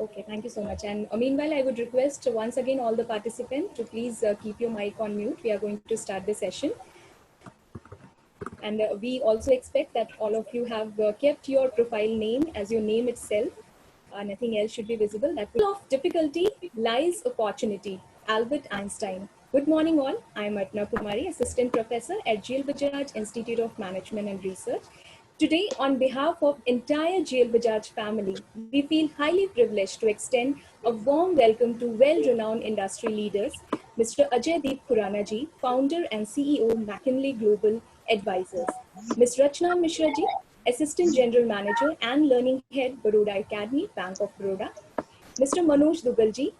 Okay, thank you so much. And meanwhile, I would request once again all the participants to please keep your mic on mute. We are going to start the session. And we also expect that all of you have kept your profile name as your name itself. Nothing else should be visible. That of difficulty lies opportunity. Albert Einstein. Good morning all. I am Artna Kumari, Assistant Professor at GL Bajaj Institute of Management and Research. Today, on behalf of entire GL Bajaj family, we feel highly privileged to extend a warm welcome to well-renowned industry leaders, Mr. Ajay Deep Khurana ji, founder and CEO, McKinley Global Advisors, Ms. Rachna Mishra ji, Assistant General Manager and Learning Head, Baroda Academy, Bank of Baroda, Mr. Manoj Dugal ji,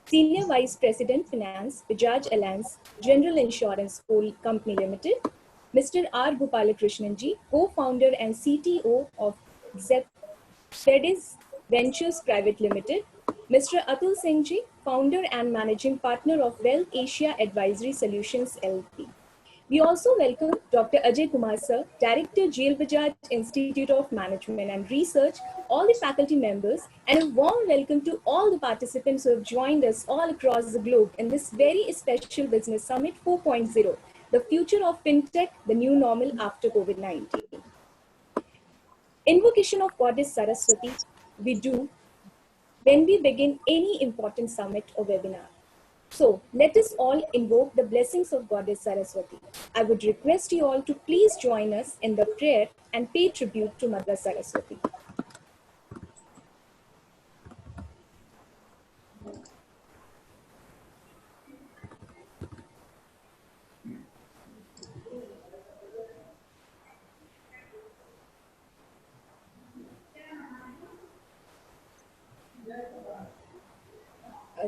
Senior Vice President Finance, Bajaj Allianz General Insurance Company Limited, Mr. R. Gopalakrishnan ji, co-founder and CTO of Zedis Ventures Private Limited, Mr. Atul Singh ji, founder and managing partner of Wealth Asia Advisory Solutions LP. We also welcome Dr. Ajay Kumar Sir, Director, GL Bajaj Institute of Management and Research, all the faculty members, and a warm welcome to all the participants who have joined us all across the globe in this very special Business Summit 4.0, the future of FinTech, the new normal after COVID-19. Invocation of Goddess Saraswati we do when we begin any important summit or webinar. So let us all invoke the blessings of Goddess Saraswati. I would request you all to please join us in the prayer and pay tribute to Mother Saraswati.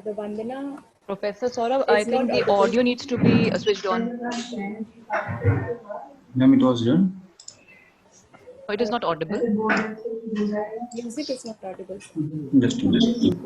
The Vandana. Professor Saurabh, I think the audio needs to be switched on. Ma'am, it was done. Oh, it is not audible. Music is not audible. Just a minute.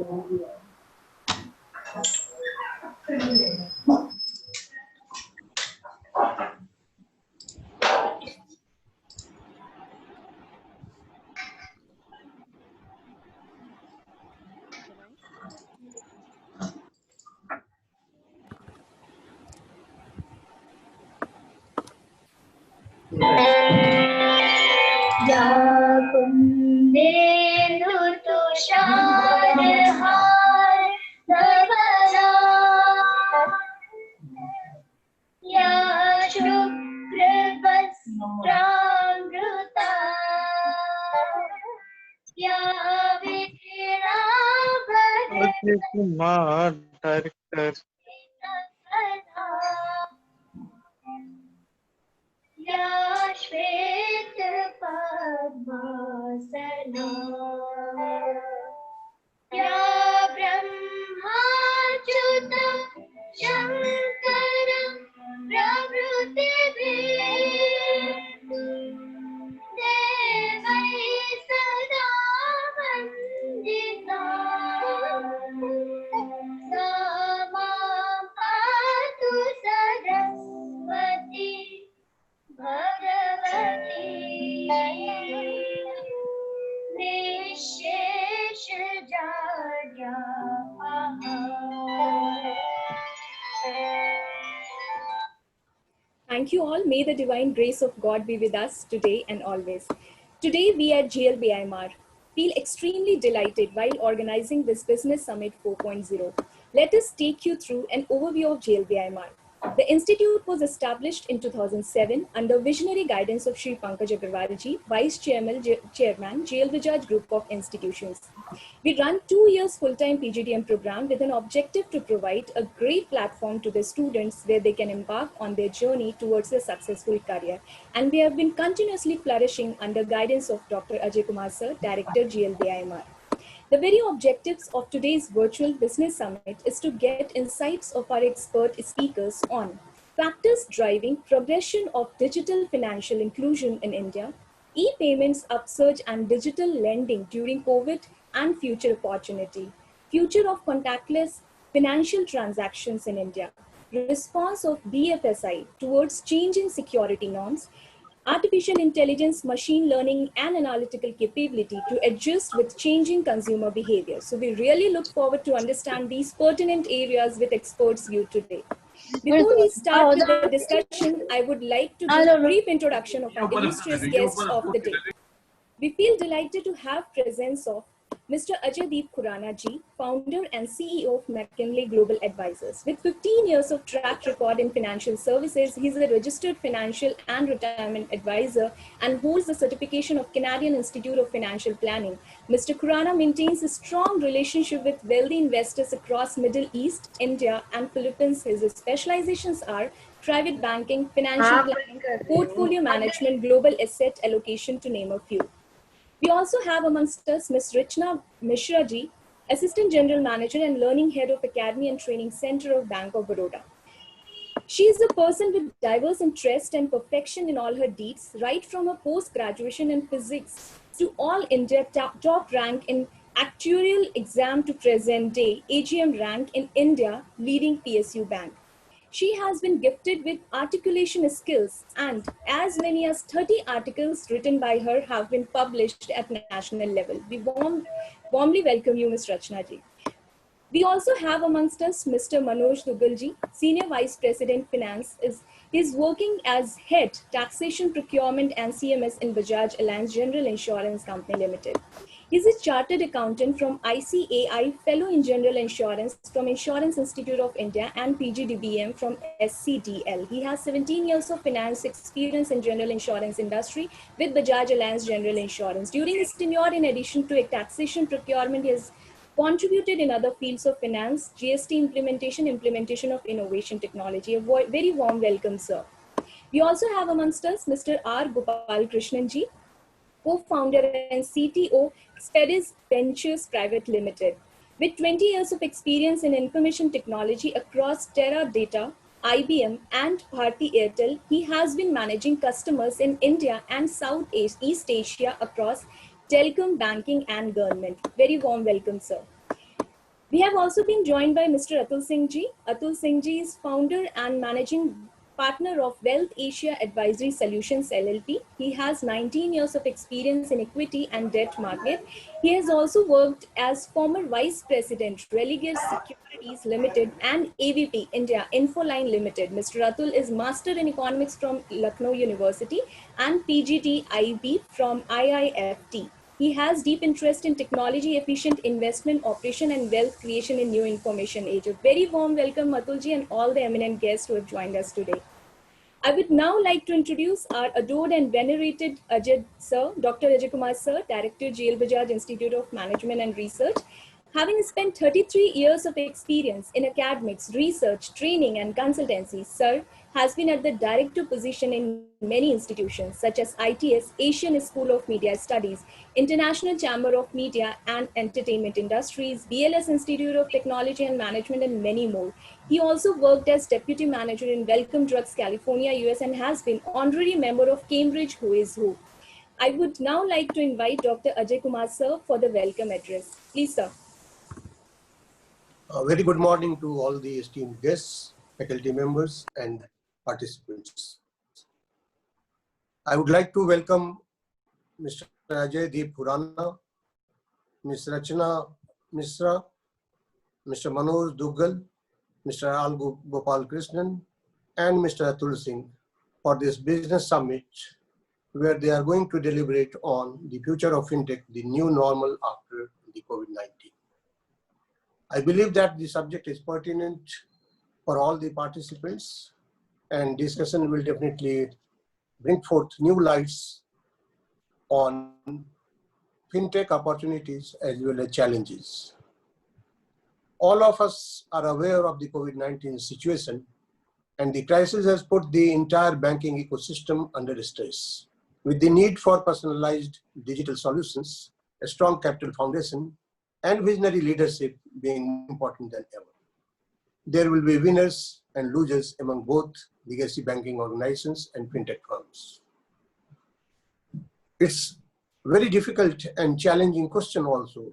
Kumar, director. Thank you all. May the divine grace of God be with us today and always. Today, we at GLBIMR feel extremely delighted while organizing this Business Summit 4.0. Let us take you through an overview of GLBIMR. The institute was established in 2007 under visionary guidance of Shri Pankaj Agarwal ji, Vice Chairman, GL Bajaj Group of Institutions. We run 2 years full-time PGDM program with an objective to provide a great platform to the students where they can embark on their journey towards a successful career. And we have been continuously flourishing under guidance of Dr. Ajay Kumar Sir, Director, GLBIMR. The very objectives of today's virtual business summit is to get insights of our expert speakers on factors driving progression of digital financial inclusion in India, e-payments upsurge and digital lending during COVID and future opportunity, future of contactless financial transactions in India, response of BFSI towards changing security norms, artificial intelligence, machine learning, and analytical capability to adjust with changing consumer behavior. So we really look forward to understand these pertinent areas with experts view today. Before we start with the discussion, I would like to give a brief introduction of our illustrious guests of the day. We feel delighted to have presence of Mr. Ajaydeep Khurana ji, founder and CEO of McKinley Global Advisors. With 15 years of track record in financial services, he is a registered financial and retirement advisor and holds the certification of Canadian Institute of Financial Planning. Mr. Khurana maintains a strong relationship with wealthy investors across Middle East, India, and Philippines. His specializations are private banking, financial planning, portfolio management, global asset allocation, to name a few. We also have amongst us Ms. Rachna Mishra ji, Assistant General Manager and Learning Head of Academy and Training Center of Bank of Baroda. She is a person with diverse interest and perfection in all her deeds, right from a post-graduation in physics to all India top rank in actuarial exam to present day AGM rank in India, leading PSU bank. She has been gifted with articulation skills, and as many as 30 articles written by her have been published at national level. We warmly welcome you, Ms. Rachna ji. We also have amongst us Mr. Manoj Duggal ji, Senior Vice President Finance. Is working as Head Taxation, Procurement and CMS in Bajaj Allianz General Insurance Company Limited. He is a Chartered Accountant from ICAI, Fellow in General Insurance from Insurance Institute of India and PGDBM from SCDL. He has 17 years of finance experience in general insurance industry with Bajaj Allianz General Insurance. During his tenure, in addition to taxation, procurement, he has contributed in other fields of finance, GST implementation of innovation technology. A very warm welcome, sir. We also have amongst us Mr. R. Gopal Krishnan ji, co-founder and CTO, Spedis Ventures Private Limited. With 20 years of experience in information technology across Teradata, IBM, and Bharti Airtel, he has been managing customers in India and Southeast Asia across telecom, banking, and government. Very warm welcome, sir. We have also been joined by Mr. Atul Singh ji. Atul Singh ji is founder and managing partner of Wealth Asia Advisory Solutions LLP. He has 19 years of experience in equity and debt market. He has also worked as former Vice President, Religare Securities Limited and AVP India Infoline Limited. Mr. Atul is Master in Economics from Lucknow University and PGT IB from IIFT. He has deep interest in technology, efficient investment, operation, and wealth creation in new information age. A very warm welcome, Atulji, and all the eminent guests who have joined us today. I would now like to introduce our adored and venerated Ajay Sir, Dr. Ajay Kumar Sir, Director, GL Bajaj Institute of Management and Research. Having spent 33 years of experience in academics, research, training, and consultancy, Sir has been at the director position in many institutions such as ITS, Asian School of Media Studies, International Chamber of Media and Entertainment Industries, BLS Institute of Technology and Management, and many more. He also worked as deputy manager in Wellcome Drugs, California, US, and has been honorary member of Cambridge Who is Who. I would now like to invite Dr. Ajay Kumar Sir for the welcome address. Please, sir. A very good morning to all the esteemed guests, faculty members, and participants. I would like to welcome Mr. Ajaydeep Khurana, Ms. Rachna Mishra, Mr. Manoj Duggal, Mr. Al Gopal Krishnan, and Mr. Atul Singh for this business summit, where they are going to deliberate on the future of fintech, the new normal after the COVID-19. I believe that the subject is pertinent for all the participants, and discussion will definitely bring forth new lights on fintech opportunities as well as challenges. All of us are aware of the COVID-19 situation, and the crisis has put the entire banking ecosystem under stress. With the need for personalized digital solutions, a strong capital foundation, and visionary leadership being important than ever. There will be winners and losers among both legacy banking organizations and fintech firms. It's very difficult and challenging question also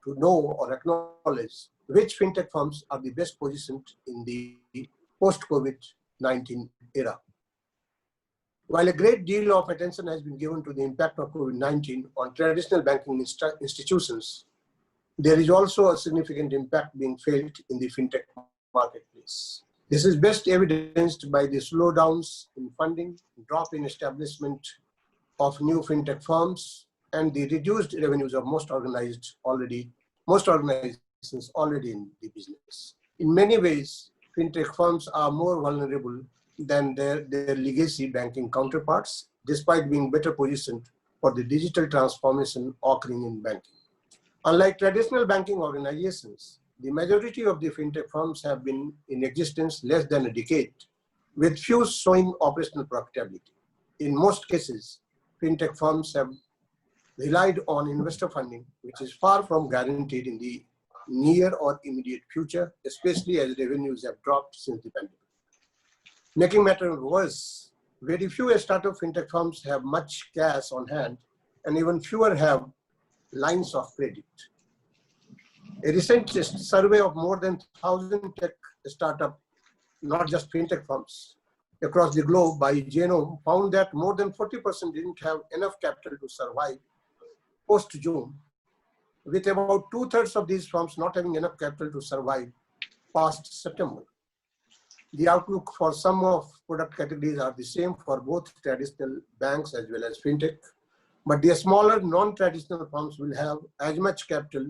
to know or acknowledge which fintech firms are the best positioned in the post-COVID-19 era. While a great deal of attention has been given to the impact of COVID-19 on traditional banking institutions, there is also a significant impact being felt in the fintech marketplace. This is best evidenced by the slowdowns in funding, drop in establishment of new fintech firms, and the reduced revenues of most organizations already in the business. In many ways, fintech firms are more vulnerable than their legacy banking counterparts, despite being better positioned for the digital transformation occurring in banking. Unlike traditional banking organizations, the majority of the fintech firms have been in existence less than a decade, with few showing operational profitability. In most cases, fintech firms have relied on investor funding, which is far from guaranteed in the near or immediate future, especially as revenues have dropped since the pandemic. Making matters worse, very few startup fintech firms have much cash on hand, and even fewer have lines of credit. A recent survey of more than 1,000 tech startup, not just fintech firms, across the globe by Genome found that more than 40% didn't have enough capital to survive post-June, with about 2/3 of these firms not having enough capital to survive past September. The outlook for some of product categories are the same for both traditional banks as well as fintech, but the smaller non-traditional firms will have as much capital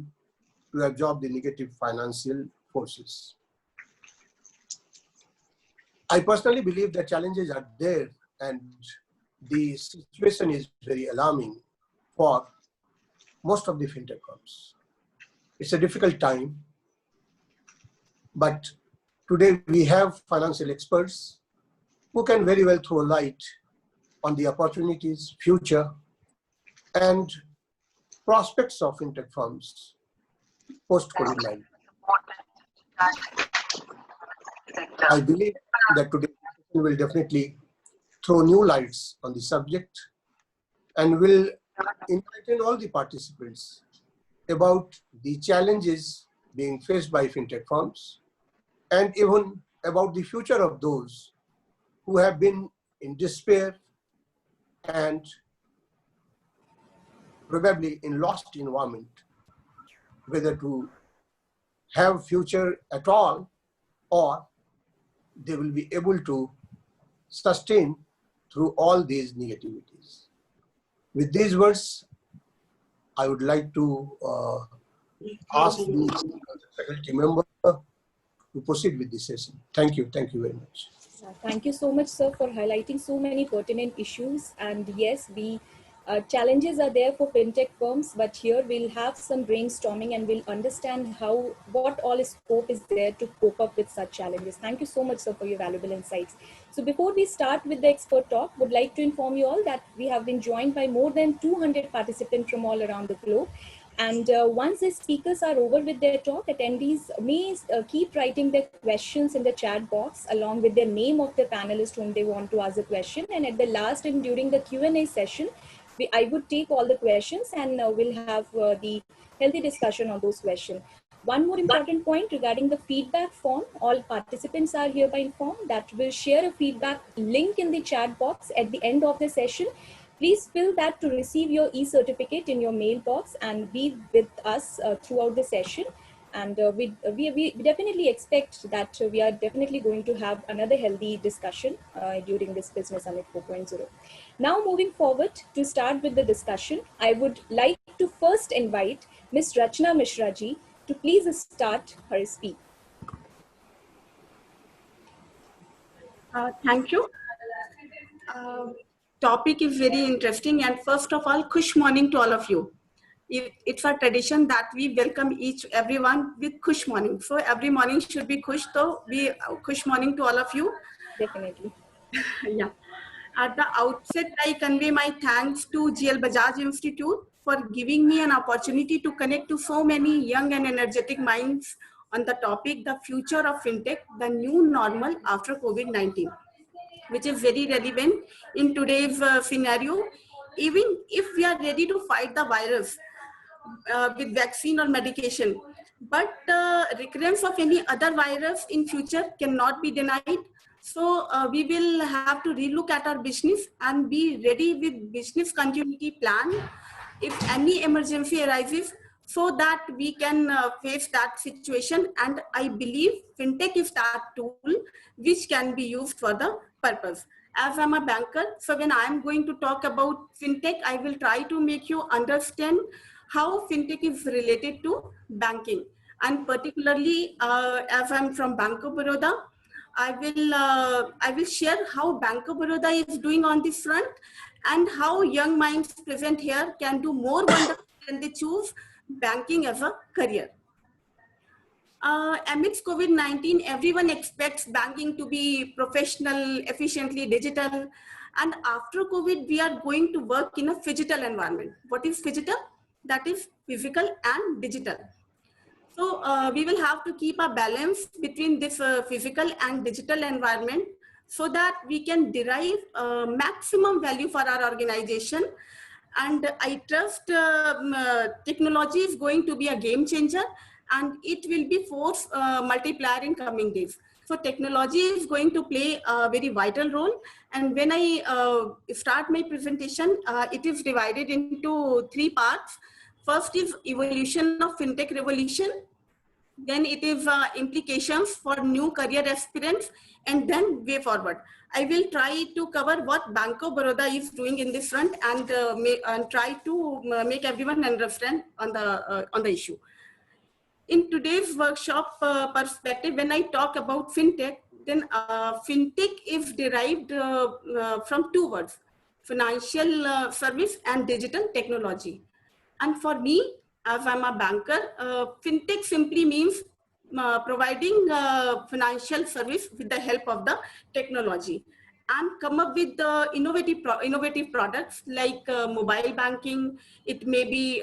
to absorb the negative financial forces. I personally believe that challenges are there and the situation is very alarming for most of the fintech firms. It's a difficult time, but today we have financial experts who can very well throw light on the opportunities, future, and prospects of fintech firms post-COVID-19. I believe that today we will definitely throw new lights on the subject and will enlighten all the participants about the challenges being faced by fintech firms and even about the future of those who have been in despair and probably in lost environment, whether to have future at all or they will be able to sustain through all these negativities. With these words, I would like to ask the faculty member to proceed with this session. Thank you very much. Thank you so much, sir, for highlighting so many pertinent issues. And yes, the challenges are there for fintech firms, but here we'll have some brainstorming and we'll understand what all scope is there to cope up with such challenges. Thank you so much, sir, for your valuable insights. So before we start with the expert talk, would like to inform you all that we have been joined by more than 200 participants from all around the globe. And once the speakers are over with their talk, attendees may keep writing their questions in the chat box along with the name of the panelist whom they want to ask a question. And at the last and during the Q&A session, I would take all the questions and we'll have the healthy discussion on those questions. One more important point regarding the feedback form, all participants are hereby informed that we'll share a feedback link in the chat box at the end of the session. Please fill that to receive your e-certificate in your mailbox and be with us throughout the session. And we definitely expect that we are definitely going to have another healthy discussion during this Business Summit 4.0. Now moving forward to start with the discussion, I would like to first invite Ms. Rachna Mishra ji to please start her speech. Thank you. Topic is very interesting, and first of all, Khush morning to all of you. It's a tradition that we welcome everyone with Khush morning. So every morning should be Khush. So we Khush morning to all of you. Definitely. Yeah. At the outset, I convey my thanks to GL Bajaj Institute for giving me an opportunity to connect to so many young and energetic minds on the topic, the future of fintech, the new normal after COVID-19, which is very relevant in today's scenario. Even if we are ready to fight the virus with vaccine or medication, but recurrence of any other virus in future cannot be denied. So we will have to relook at our business and be ready with business continuity plan if any emergency arises, so that we can face that situation. And I believe fintech is that tool which can be used for the purpose. As I'm a banker, so when I'm going to talk about fintech, I will try to make you understand how fintech is related to banking. And particularly as I'm from Bank of Baroda, I will share how Bank of Baroda is doing on this front, and how young minds present here can do more wonders when they choose banking as a career. Amidst COVID-19, everyone expects banking to be professional, efficiently digital. And after COVID, we are going to work in a phygital environment. What is phygital? That is physical and digital. So we will have to keep a balance between this physical and digital environment, so that we can derive maximum value for our organization. And I trust technology is going to be a game changer, and it will be force multiplier in coming days. So technology is going to play a very vital role. And when I start my presentation, it is divided into 3 parts. First is evolution of fintech revolution. Then it is implications for new career aspirants, and then way forward. I will try to cover what Bank of Baroda is doing in this front, and try to make everyone understand on the issue. In today's workshop perspective, when I talk about fintech, then fintech is derived from 2 words: financial service and digital technology. And for me, as I'm a banker, fintech simply means providing financial service with the help of the technology, and come up with the innovative products like mobile banking. It may be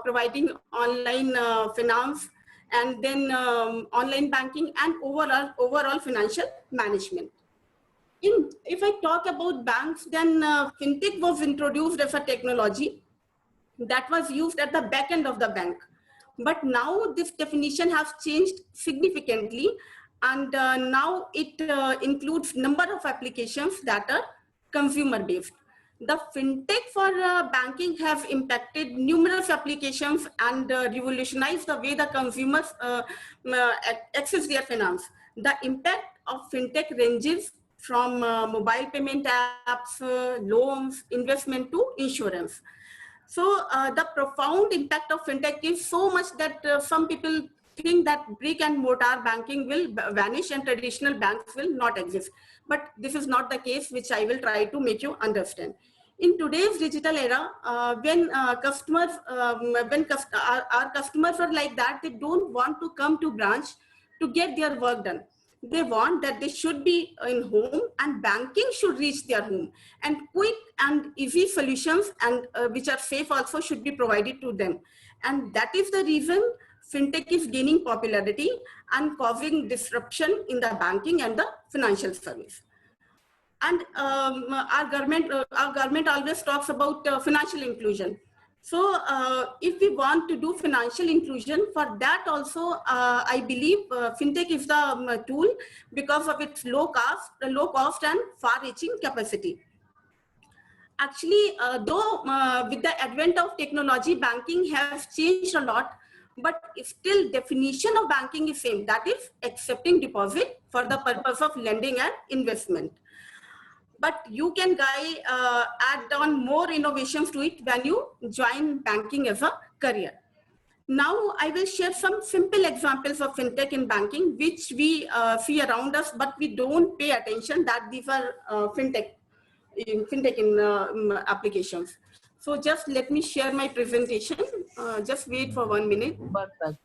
providing online finance, and then online banking, and overall financial management. If I talk about banks, then fintech was introduced as a technology that was used at the back end of the bank. But now this definition has changed significantly, and now it includes number of applications that are consumer based. The fintech for banking have impacted numerous applications and revolutionized the way the consumers access their finance. The impact of fintech ranges from mobile payment apps, loans, investment to insurance. So the profound impact of fintech is so much that some people think that brick and mortar banking will vanish and traditional banks will not exist. But this is not the case, which I will try to make you understand. In today's digital era, when our customers are like that, they don't want to come to branch to get their work done. They want that they should be in home, and banking should reach their home, and quick and easy solutions, and which are safe also, should be provided to them. And that is the reason fintech is gaining popularity and causing disruption in the banking and the financial service. And our government always talks about financial inclusion. So if we want to do financial inclusion, for that also, I believe fintech is the tool, because of its low cost and far-reaching capacity. Actually, though with the advent of technology, banking has changed a lot, but still definition of banking is same. That is accepting deposit for the purpose of lending and investment. But you can add on more innovations to it when you join banking as a career. Now I will share some simple examples of fintech in banking, which we see around us, but we don't pay attention that these are fintech in applications. So just let me share my presentation. Just wait for 1 minute. Perfect.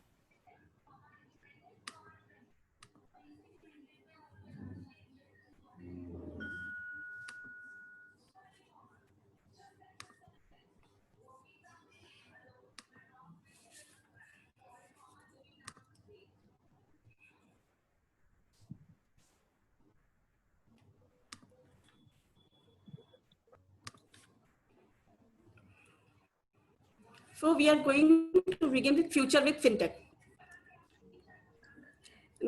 So we are going to begin with future with fintech.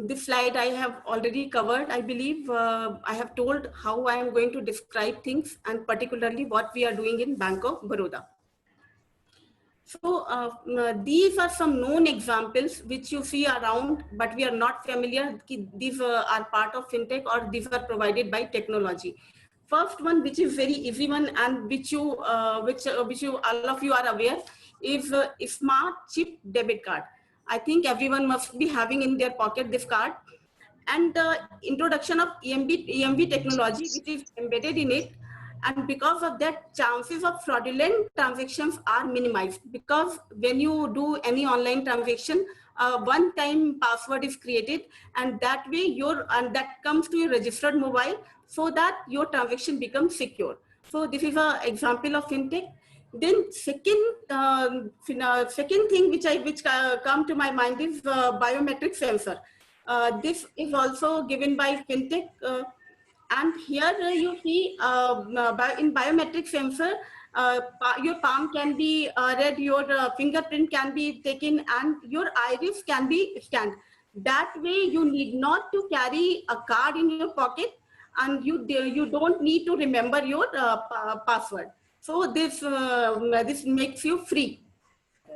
this slide I have already covered. I believe I have told how I am going to describe things and particularly what we are doing in Bank of Baroda. So these are some known examples which you see around, but we are not familiar. These are part of fintech or these are provided by technology. First one, which is very easy one, and which you all of you are aware, is smart chip debit card. I think everyone must be having in their pocket this card. And the introduction of EMV technology, which is embedded in it. And because of that, chances of fraudulent transactions are minimized, because when you do any online transaction, one-time password is created, and that way that comes to your registered mobile, so that your transaction becomes secure. So this is an example of fintech. Then second thing which come to my mind is biometric sensor. This is also given by fintech. And here you see in biometric sensor, your palm can be read, your fingerprint can be taken, and your iris can be scanned. That way you need not to carry a card in your pocket, and you don't need to remember your password. So this makes you free.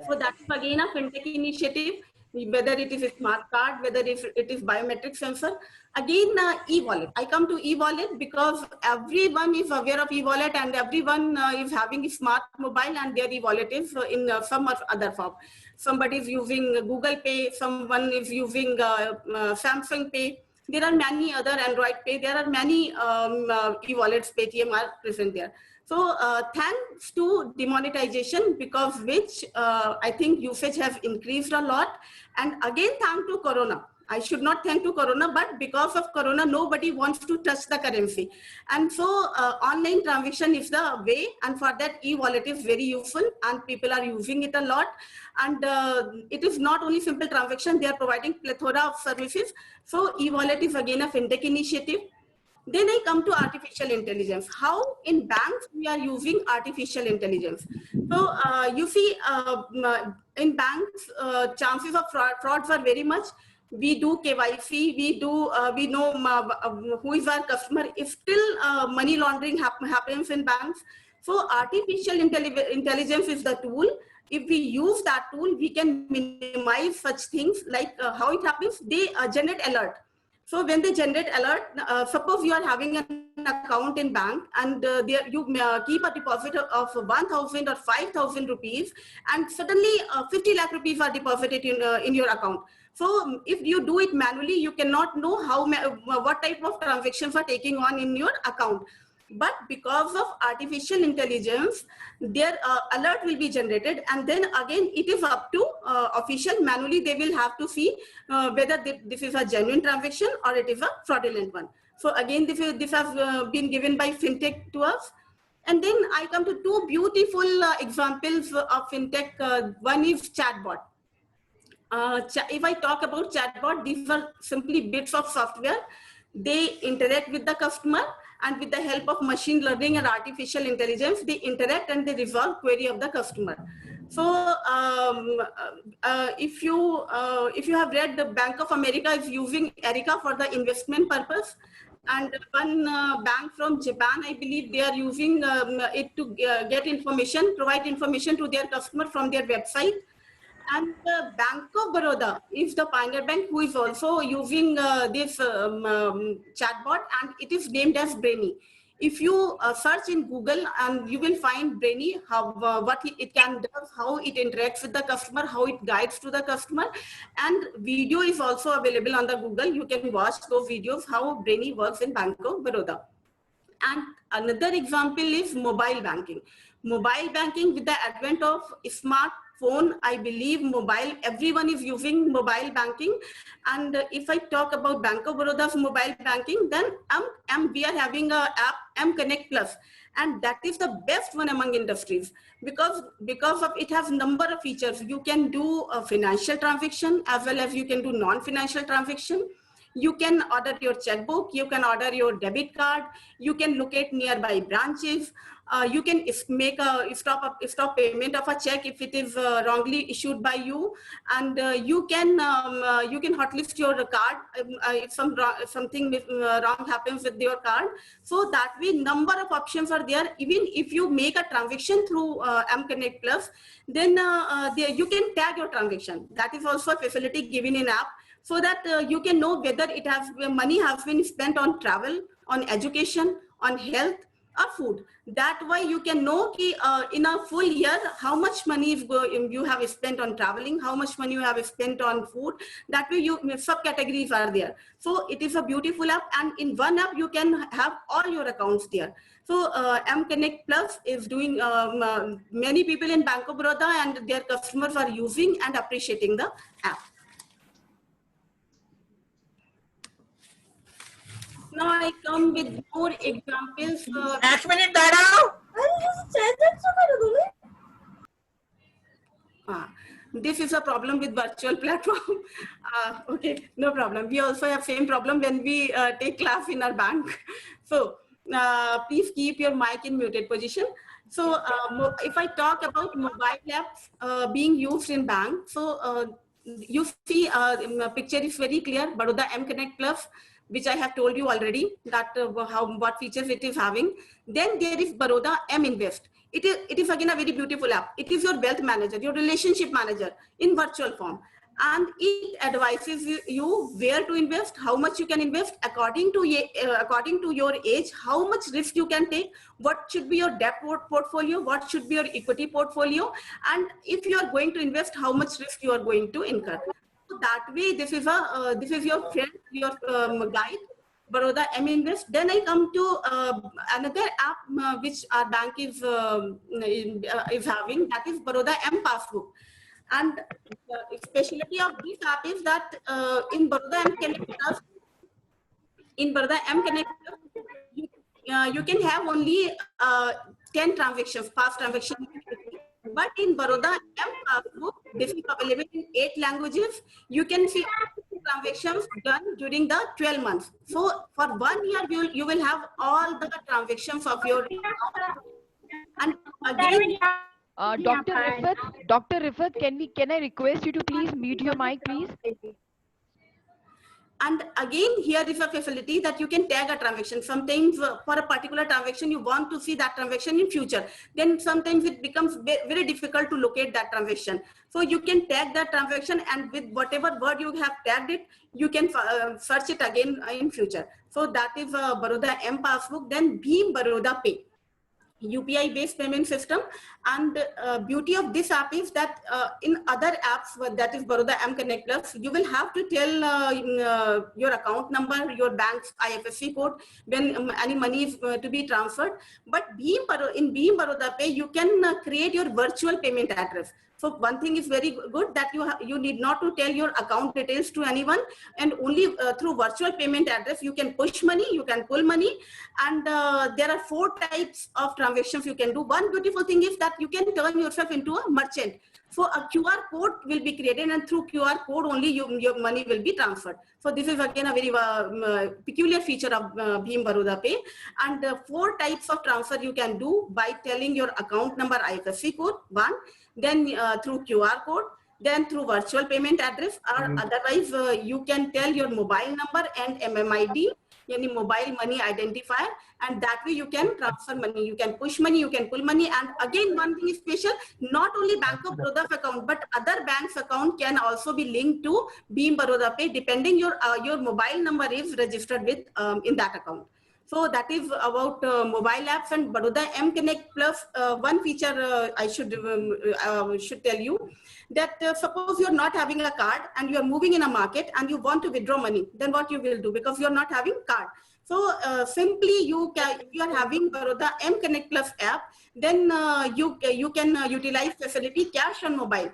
So that is again a fintech initiative, whether it is a smart card, whether it is biometric sensor. Again, e-wallet. I come to e-wallet because everyone is aware of e-wallet, and everyone is having a smart mobile, and their e-wallet is in some or other form. Somebody is using Google Pay, someone is using Samsung Pay. There are many other Android Pay. There are many e-wallets, Paytm are present there. So thanks to demonetization, because which I think usage has increased a lot. And again, thanks to Corona. I should not thank to Corona, but because of Corona, nobody wants to touch the currency. And so online transaction is the way, and for that e-wallet is very useful, and people are using it a lot. And it is not only simple transaction, they are providing plethora of services. So e-wallet is again a fintech initiative. Then I come to artificial intelligence. How in banks we are using artificial intelligence. So you see in banks, chances of frauds are very much. We do KYC, we know who is our customer. If still money laundering happens in banks. So artificial intelligence is the tool. If we use that tool, we can minimize such things. Like how it happens, they generate alert. So when they generate alert, suppose you are having an account in bank, and you keep a deposit of 1,000 or 5,000 rupees, and suddenly 50 lakh rupees are deposited in your account. So if you do it manually, you cannot know what type of transactions are taking on in your account. But because of artificial intelligence, their alert will be generated, and then again it is up to official. Manually they will have to see whether this is a genuine transaction or it is a fraudulent one. So again, this has been given by fintech to us. And then I come to two beautiful examples of fintech. One is chatbot. If I talk about chatbot, these are simply bits of software. They interact with the customer, and with the help of machine learning and artificial intelligence, they interact and they resolve query of the customer. So if you have read, the Bank of America is using Erica for the investment purpose. And one bank from Japan, I believe, they are using it to get information, provide information to their customer from their website. And Bank of Baroda is the pioneer bank who is also using this chatbot, and it is named as Brainy. If you search in Google, and you will find Brainy, what it can do, how it interacts with the customer, how it guides to the customer, and video is also available on the Google. You can watch those videos how Brainy works in Bank of Baroda. And another example is mobile banking. Mobile banking, with the advent of smartphone, I believe everyone is using mobile banking. And if I talk about Bank of Baroda's mobile banking, then we are having a app, mConnect Plus. And that is the best one among industries, because of it has number of features. You can do a financial transaction as well as you can do non-financial transaction. You can order your checkbook, you can order your debit card, you can locate nearby branches, you can make a stop payment of a check if it is wrongly issued by you, and you can hotlist your card if something wrong happens with your card. So that way, number of options are there. Even if you make a transaction through mConnect Plus, then you can tag your transaction. That is also a facility given in app, so that you can know whether money has been spent on travel, on education, on health, or food. That way you can know in a full year how much money you have spent on traveling, how much money you have spent on food. That way subcategories are there. So it is a beautiful app, and in one app you can have all your accounts there. So mConnect Plus is doing, many people in Bank of Baroda and their customers are using and appreciating the app. Now I come with more examples. एक minute दाঁড়াও। This is a problem with virtual platform. Okay, no problem. We also have same problem when we take class in our bank. So please keep your mic in muted position. So if I talk about mobile apps being used in bank, so you see the picture is very clear. Baroda mConnect Plus, which I have told you already that what features it is having. Then there is Baroda mInvest. It is again a very beautiful app. It is your wealth manager, your relationship manager in virtual form. And it advises you where to invest, how much you can invest according to your age, how much risk you can take, what should be your debt portfolio, what should be your equity portfolio, and if you are going to invest, how much risk you are going to incur. So that way, this is your friend, your guide, Baroda mInvest. Then I come to another app which our bank is having, that is Baroda mPassbook. And the specialty of this app is that in Baroda mConnect Plus, you can have only 10 transactions, past transactions. But in Baroda mPassbook, this is available in 8 languages. You can see transactions done during the 12 months. So for 1 year, you will have all the transactions of your account. And again, Dr. Rifat, can I request you to please mute your mic, please? And again, here is a facility that you can tag a transaction. Sometimes for a particular transaction, you want to see that transaction in future. Then sometimes it becomes very difficult to locate that transaction. So you can tag that transaction, and with whatever word you have tagged it, you can search it again in future. So that is Baroda mPassbook. Then Bhim Baroda Pay, UPI based payment system. And beauty of this app is that in other apps, that is Baroda mConnect Plus, you will have to tell your account number, your bank's IFSC code when any money is to be transferred. But in Bhim Baroda Pay, you can create your virtual payment address. So one thing is very good, that you need not to tell your account details to anyone, and only through virtual payment address you can push money, you can pull money, and there are 4 types of transactions you can do. One beautiful thing is that you can turn yourself into a merchant. So a QR code will be created, and through QR code only your money will be transferred. So this is again a very peculiar feature of Bhim Baroda Pay. And 4 types of transfer you can do by telling your account number, IFSC code, one, then through QR code, then through virtual payment address, or otherwise you can tell your mobile number and MMID, any mobile money identifier, and that way you can transfer money, you can push money, you can pull money. And again, one thing is special, not only Bank of Baroda's account, but other banks' account can also be linked to Bhim Baroda Pay, depending your mobile number is registered with in that account. So that is about mobile apps. And Baroda mConnect Plus, one feature I should tell you, that suppose you're not having a card and you're moving in a market and you want to withdraw money, then what you will do, because you're not having card. So simply if you are having Baroda mConnect Plus app, then you can utilize facility cash on mobile.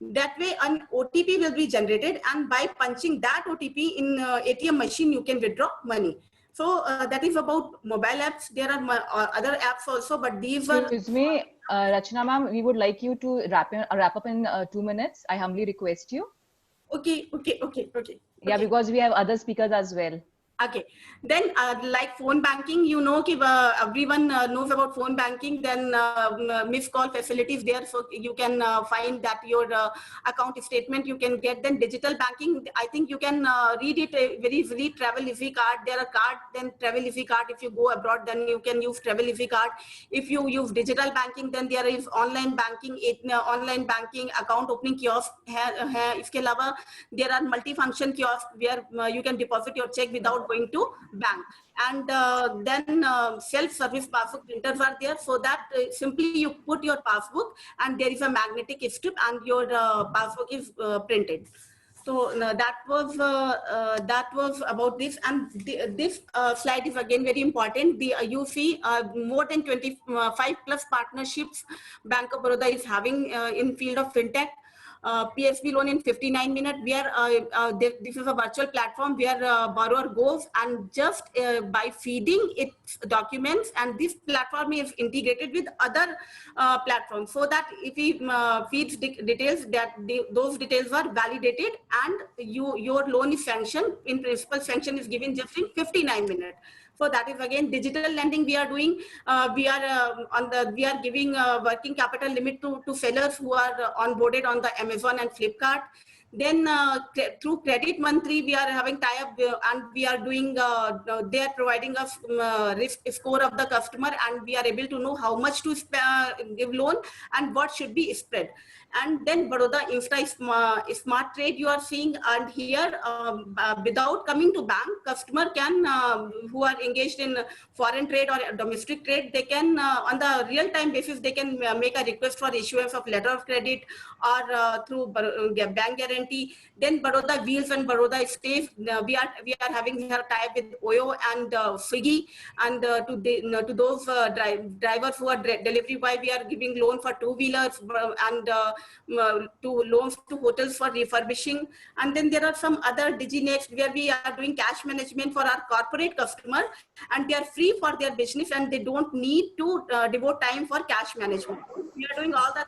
That way an OTP will be generated, and by punching that OTP in ATM machine, you can withdraw money. So that is about mobile apps. There are other apps also, but these are... Excuse me, Rachna ma'am, we would like you to wrap up in 2 minutes. I humbly request you. Okay. Yeah, because we have other speakers as well. Okay, then like phone banking, you know, everyone knows about phone banking. Then missed call facilities there, so you can find that your account statement you can get. Then digital banking, I think you can read it very easily. Travel Easy card, there are card. Then Travel Easy card. If you go abroad, then you can use Travel Easy card. If you use digital banking, then there is online banking. Online banking account opening kiosk. इसके अलावा there are multifunction kiosk where you can deposit your check without going to bank. And then self-service passbook printers are there, so that simply you put your passbook and there is a magnetic strip and your passbook is printed. So that was about this. And this slide is again very important. You see more than 25 plus partnerships Bank of Baroda is having in field of fintech. PSB loan in 59 minutes, where this is a virtual platform where borrower goes and just by feeding its documents, and this platform is integrated with other platforms, so that if he feeds details, that those details are validated and your loan is sanctioned. In principle, sanction is given just in 59 minutes. So that is again digital lending we are doing. We are giving working capital limit to sellers who are onboarded on the Amazon and Flipkart. Then through Credit Mantri, we are having tie-up and we are doing, they are providing us risk score of the customer, and we are able to know how much to give loan and what should be spread. And then Baroda Insta Smart Trade you are seeing, and here without coming to bank, customer can, who are engaged in foreign trade or domestic trade, they can on the real-time basis, they can make a request for issuance of letter of credit or through bank guarantee. Then Baroda Wheels and Baroda Stays, we are having here tie-up with Oyo and Swiggy, and to those drivers who are delivery boy, we are giving loan for two-wheelers and to loans to hotels for refurbishing. And then there are some other DigiNext where we are doing cash management for our corporate customer, and they are free for their business and they don't need to devote time for cash management. We are doing all that.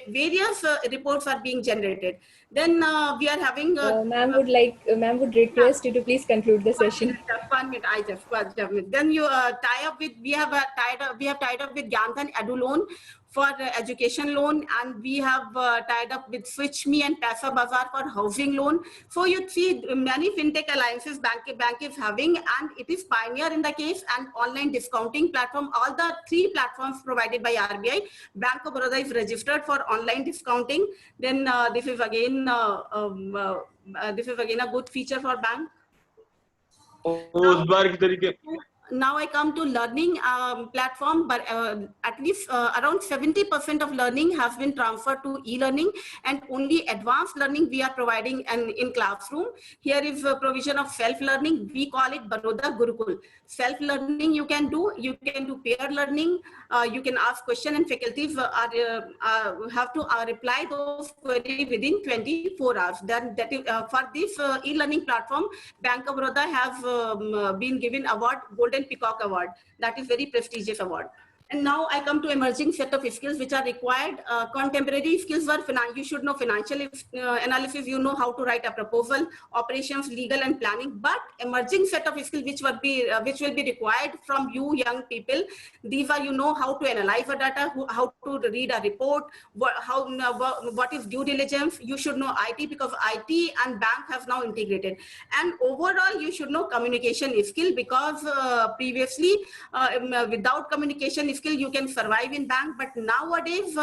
Various reports are being generated. Then we are having. Ma'am would request you to please conclude the session. 1 minute. I just was. Then you tie up with. We have tied up with Gyanthan Edu Loan for education loan, and we have tied up with Switch Me and Paisa Bazaar for housing loan. So you see many fintech alliances bank is having, and it is pioneer in the case, and online discounting platform. All the 3 platforms provided by RBI. Bank of Baroda is registered for online discounting. Then this is again a good feature for bank. Now I come to learning platform, but at least around 70% of learning has been transferred to e-learning, and only advanced learning we are providing in classroom. Here is a provision of self-learning. We call it Baroda Gurukul. Self-learning you can do peer learning. You can ask question and faculties have to reply those queries within 24 hours. Then that is, for this e-learning platform, Bank of Baroda has been given award, Golden Peacock Award. That is very prestigious award. And now I come to emerging set of skills which are required. Contemporary skills were you should know financial analysis, you know how to write a proposal, operations, legal and planning. But emerging set of skills which will be required from you young people. These are, you know how to analyze a data, how to read a report, what is due diligence. You should know IT, because IT and bank have now integrated. And overall, you should know communication skill, because previously without communication skill you can survive in bank, but nowadays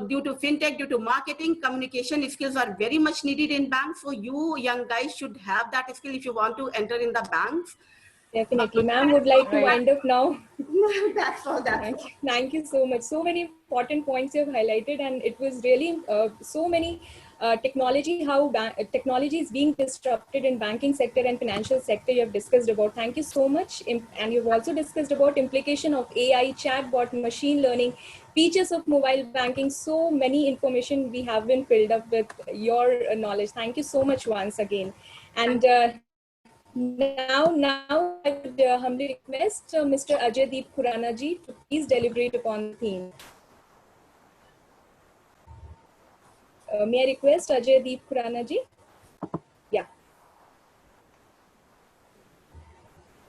due to fintech, due to marketing, communication skills are very much needed in bank. So you young guys should have that skill if you want to enter in the banks. Definitely. Ma'am would like to wind up now. That's all. Thank you so much. So many important points you have highlighted, and it was really so many technology is being disrupted in banking sector and financial sector you have discussed about. Thank you so much. And you've also discussed about implication of AI, chatbot, machine learning, features of mobile banking. So many information we have been filled up with your knowledge. Thank you so much once again. And now I would humbly request Mr. Ajay Deep Khurana ji to please deliberate upon the theme. May I request Ajay Deep Khurana ji? Yeah.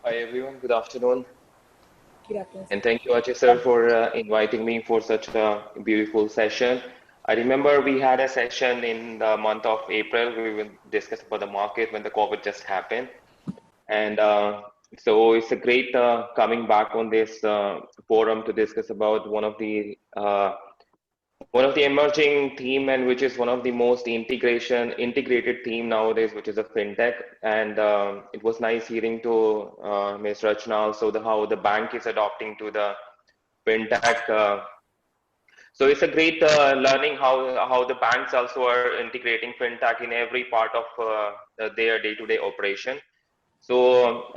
Hi everyone, good afternoon. Good afternoon. And thank you, Ajay sir, for inviting me for such a beautiful session. I remember we had a session in the month of April. We will discuss about the market when the COVID just happened. And so it's a great coming back on this forum to discuss about one of the emerging theme, and which is one of the most integrated theme nowadays, which is a fintech. And it was nice hearing to Ms. Rachna also how the bank is adopting to the fintech. So it's a great learning how the banks also are integrating fintech in every part of their day-to-day operation. So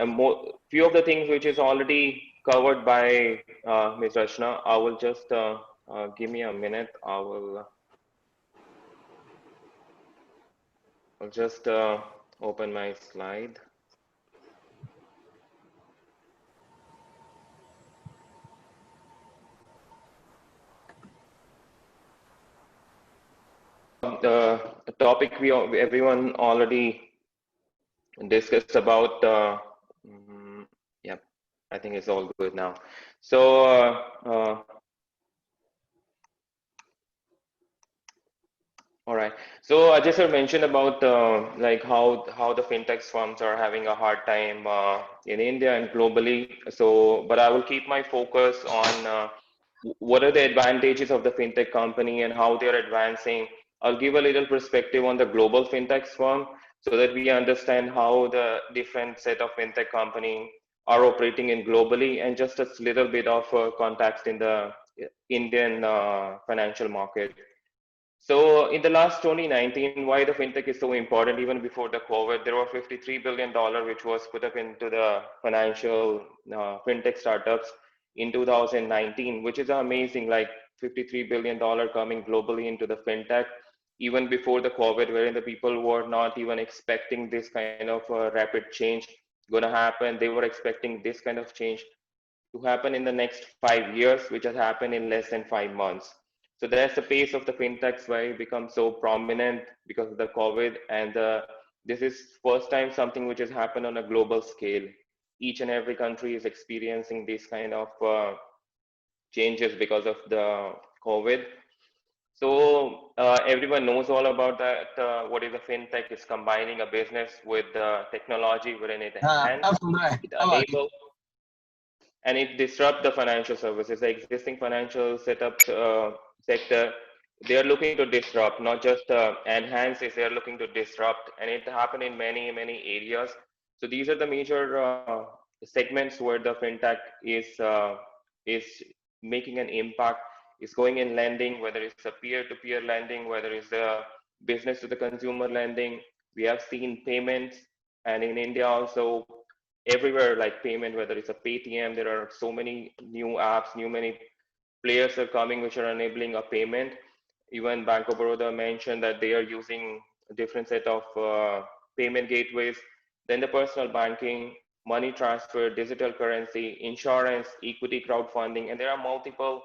few of the things which is already covered by Ms. Rachna, I will just give me a minute. I'll just open my slide. The topic everyone already discussed about. Yeah, I think it's all good now. So all right. So Ajay sir mentioned about like how the fintech firms are having a hard time in India and globally. So, but I will keep my focus on what are the advantages of the fintech company and how they are advancing. I'll give a little perspective on the global fintech firm so that we understand how the different set of fintech company are operating in globally, and just a little bit of context in the Indian financial market. So in the last 2019, why the fintech is so important? Even before the COVID, there were $53 billion which was put up into the financial fintech startups in 2019, which is amazing, like $53 billion coming globally into the fintech, even before the COVID, wherein the people were not even expecting this kind of rapid change going to happen. They were expecting this kind of change to happen in the next 5 years, which has happened in less than 5 months. So that's the pace of the fintechs why it becomes so prominent because of the COVID. And this is first time something which has happened on a global scale. Each and every country is experiencing this kind of changes because of the COVID. So everyone knows all about that. What is a fintech? It's combining a business with technology wherein it enhances, it enables, and it disrupt the financial services. The existing financial setups sector, they are looking to disrupt, not just enhance it, they are looking to disrupt, and it happened in many areas. So these are the major segments where the fintech is making an impact. Is going in lending, whether it's a peer-to-peer lending, whether it's a business to the consumer lending. We have seen payments, and in India also, everywhere like payment, whether it's a Paytm, there are so many new apps, many players are coming which are enabling a payment. Even Bank of Baroda mentioned that they are using a different set of payment gateways. Then the personal banking, money transfer, digital currency, insurance, equity crowdfunding, and there are multiple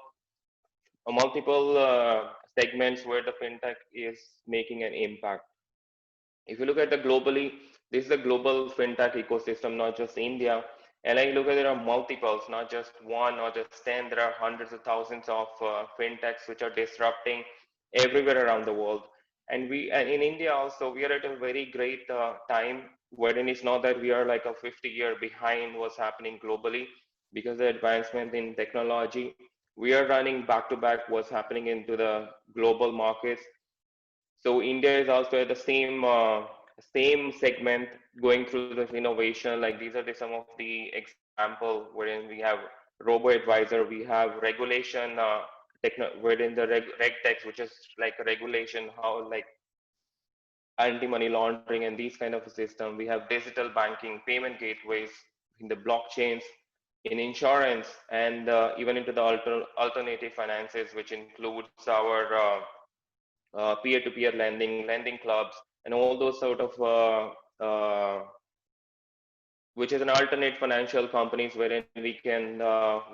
segments where the fintech is making an impact. If you look at the globally, this is a global fintech ecosystem, not just India. And I look at there are multiples, not just one or just 10. There are hundreds of thousands of fintechs which are disrupting everywhere around the world. And in India also, we are at a very great time, wherein it's not that we are like a 50-year behind what's happening globally because of the advancement in technology. We are running back to back what's happening into the global markets. So India is also at the same segment going through this innovation. Like these are some of the example wherein we have robo advisor, we have regulation, wherein the reg text, which is like a regulation, how like anti-money laundering and these kind of a system. We have digital banking, payment gateways in the blockchains, in insurance, and even into the alternative finances, which includes our peer-to-peer lending clubs, and all those sort of which is an alternate financial companies wherein we can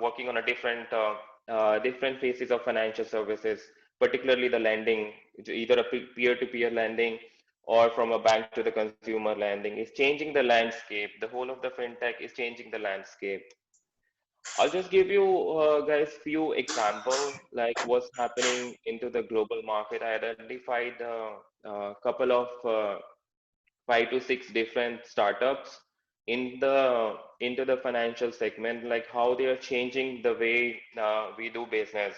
working on a different phases of financial services. particularly the lending, either a peer-to-peer lending or from a bank to the consumer lending, is changing the landscape. The whole of the fintech is changing the landscape. I'll just give you guys few examples like what's happening into the global market. I identified a couple of 5 to 6 different startups into the financial segment, like how they are changing the way we do business.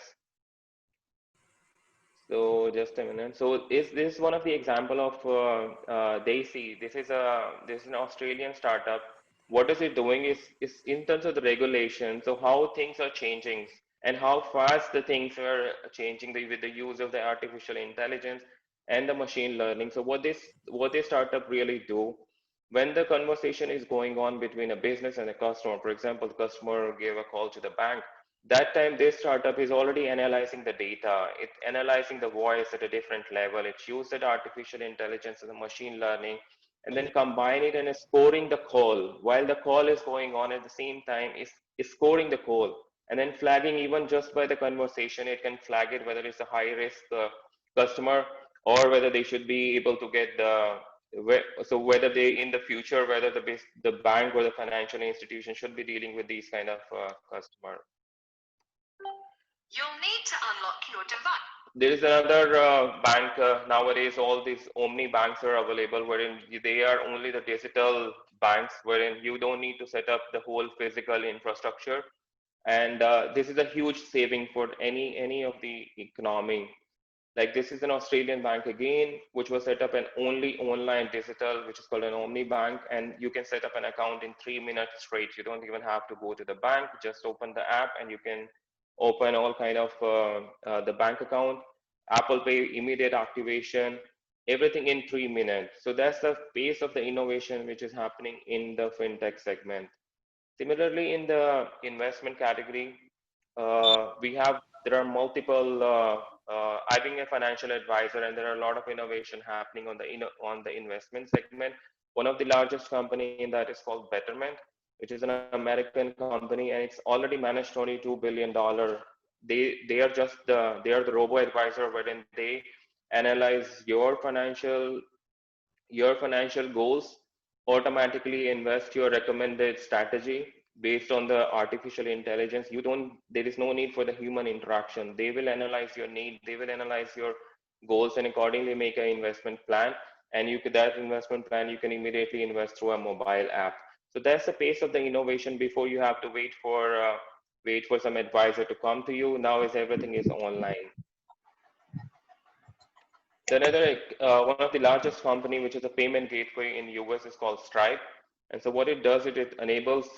So just a minute. So is this one of the example of Daisy? This is an Australian startup. What is it doing is in terms of the regulation. So how things are changing and how fast the things are changing with the use of the artificial intelligence and the machine learning. So what this startup really do, when the conversation is going on between a business and a customer, for example, the customer gave a call to the bank, that time this startup is already analyzing the data. It's analyzing the voice at a different level. It's used that artificial intelligence and the machine learning, and then combine it and is scoring the call. While the call is going on at the same time, is scoring the call and then flagging. Even just by the conversation, it can flag it whether it's a high risk customer or whether they should be able to get so whether they in the future, whether the bank or the financial institution should be dealing with these kind of customer. You'll need to unlock your device. There is another bank nowadays. All these Omni banks are available, wherein they are only the digital banks, wherein you don't need to set up the whole physical infrastructure. And this is a huge saving for any of the economy. Like this is an Australian bank again, which was set up an only online digital, which is called an Omni bank, and you can set up an account in 3 minutes straight. You don't even have to go to the bank. Just open the app and you can open all kind of the bank account, Apple Pay, immediate activation, everything in 3 minutes. So that's the pace of the innovation which is happening in the fintech segment. Similarly, in the investment category, there are multiple. I've been a financial advisor, and there are a lot of innovation happening on the investment segment. One of the largest company in that is called Betterment, which is an American company, and it's already managed $22 billion. They are the robo advisor, wherein they analyze your financial goals, automatically invest your recommended strategy based on the artificial intelligence. There is no need for the human interaction. They will analyze your need, they will analyze your goals, and accordingly make an investment plan. And that investment plan, you can immediately invest through a mobile app. So that's the pace of the innovation. Before, you have to wait for some advisor to come to you. Now everything is online. Another one of the largest company, which is a payment gateway in US, is called Stripe. And so what it does, it enables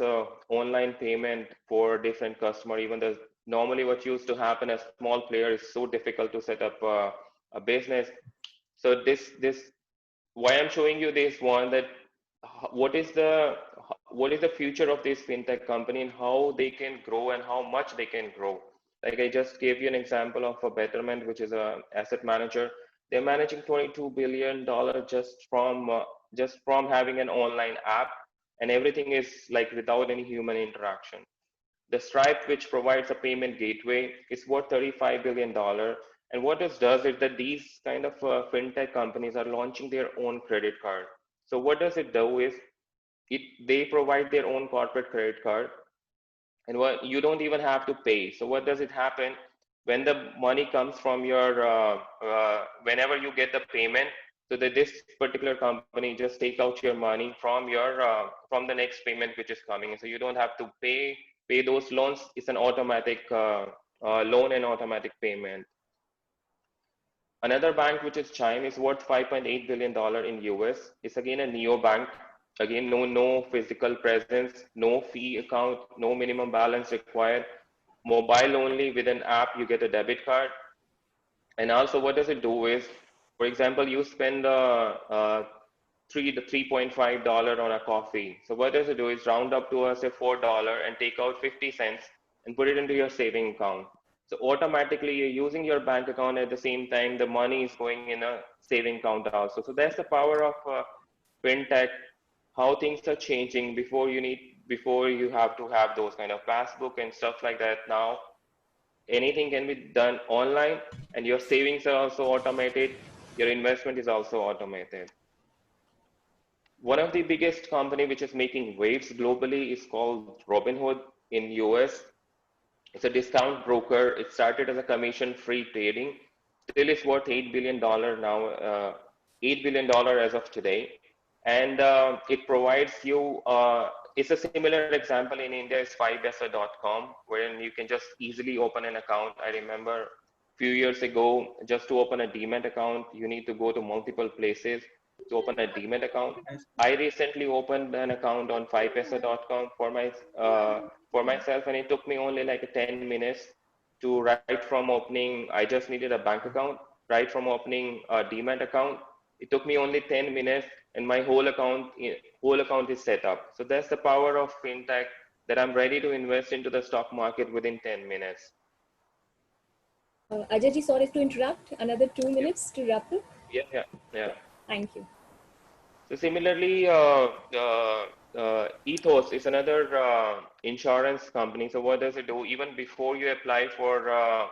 online payment for different customer. Even though normally what used to happen as small player is so difficult to set up a business. So why I'm showing you this one, that what is the future of this fintech company and how they can grow and how much they can grow. Like I just gave you an example of a Betterment, which is an asset manager. They're managing $22 billion just from having an online app, and everything is like without any human interaction. The Stripe, which provides a payment gateway, is worth $35 billion. And what this does is that these kind of fintech companies are launching their own credit card. So what does it do is they provide their own corporate credit card, and you don't even have to pay. So what does it happen? When the money comes from your, whenever you get the payment, so that this particular company just take out your money from the next payment which is coming. So you don't have to pay those loans. It's an automatic loan and automatic payment. Another bank, which is Chime, is worth $5.8 billion in US. It's again a neobank. Again, no physical presence, no fee account, no minimum balance required. Mobile only. With an app, you get a debit card. And also what does it do is, for example, you spend $3.5 on a coffee. So what does it do is round up to say $4 and take out 50 cents and put it into your saving account. So automatically you're using your bank account, at the same time the money is going in a saving account also. So that's the power of fintech, how things are changing. Before you have to have those kind of passbook and stuff like that. Now anything can be done online, and your savings are also automated. Your investment is also automated. One of the biggest company which is making waves globally is called Robinhood in US. It's a discount broker. It started as a commission-free trading. Still, it's worth $8 billion now, $8 billion as of today. And it provides you, it's a similar example in India is 5paisa.com, wherein you can just easily open an account. I remember a few years ago, just to open a Demat account, you need to go to multiple places to open a Demat account. I recently opened an account on 5paisa.com for myself, and it took me only like 10 minutes to right from opening. I just needed a bank account, right from opening a Demat account. It took me only 10 minutes, and my whole account is set up. So that's the power of fintech, that I'm ready to invest into the stock market within 10 minutes. Ajay ji, sorry to interrupt. Another 2 minutes to wrap up. Yeah. Thank you. So similarly, Ethos is another insurance company. So what does it do? Even before you apply for,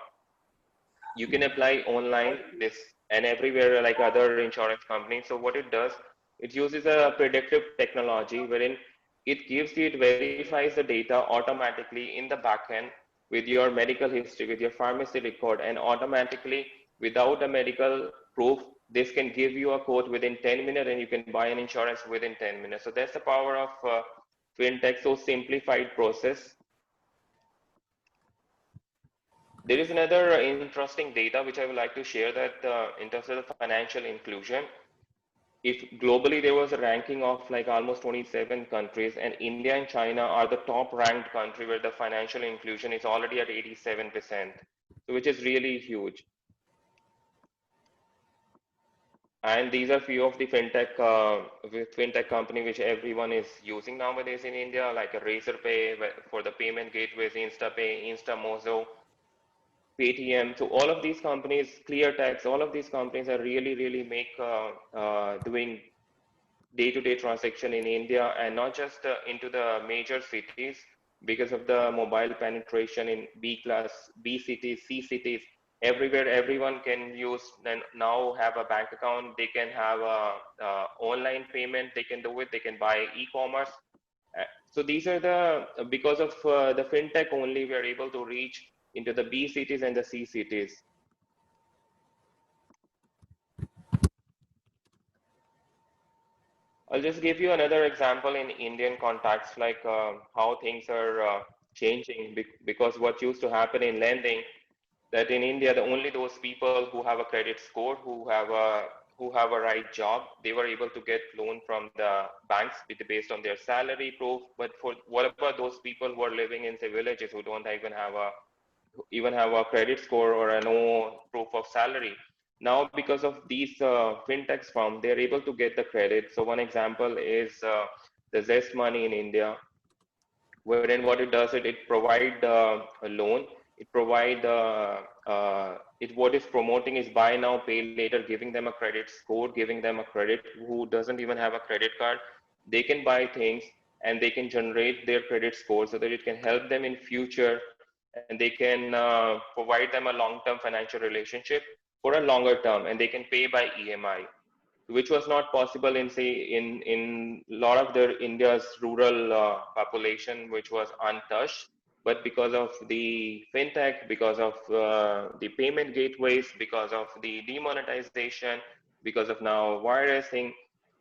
you can apply online this and everywhere like other insurance companies. So what it does, it uses a predictive technology wherein it verifies the data automatically in the backend with your medical history, with your pharmacy record, and automatically without a medical proof, this can give you a quote within 10 minutes and you can buy an insurance within 10 minutes. So that's the power of fintech, so simplified process. There is another interesting data which I would like to share, that in terms of the financial inclusion, if globally there was a ranking of like almost 27 countries, and India and China are the top ranked country where the financial inclusion is already at 87%, so which is really huge. And these are few of the fintech company which everyone is using nowadays in India, like a Razorpay for the payment gateways, InstaPay, InstaMozo, Paytm. So all of these companies, ClearTax, all of these companies are really doing day-to-day transaction in India, and not just into the major cities, because of the mobile penetration in B class, B cities, C cities. Everywhere, everyone can use and now have a bank account. They can have a online payment. They can do it. They can buy e-commerce. So these are because of the fintech only, we are able to reach into the B cities and the C cities. I'll just give you another example in Indian context, like how things are changing, because what used to happen in lending, that in India, only those people who have a credit score, who have a right job, they were able to get loan from the banks based on their salary proof. But for what about those people who are living in the villages, who don't even have a credit score or no proof of salary? Now, because of these fintechs firm, they're able to get the credit. So one example is the Zest Money in India, wherein what it does, it provide a loan. It provide what is promoting is buy now, pay later, giving them a credit score, giving them a credit. Who doesn't even have a credit card, they can buy things and they can generate their credit score so that it can help them in future, and they can provide them a long-term financial relationship for a longer term, and they can pay by EMI, which was not possible in in a lot of the India's rural population, which was untouched. But because of the fintech, because of the payment gateways, because of the demonetization, because of now virusing,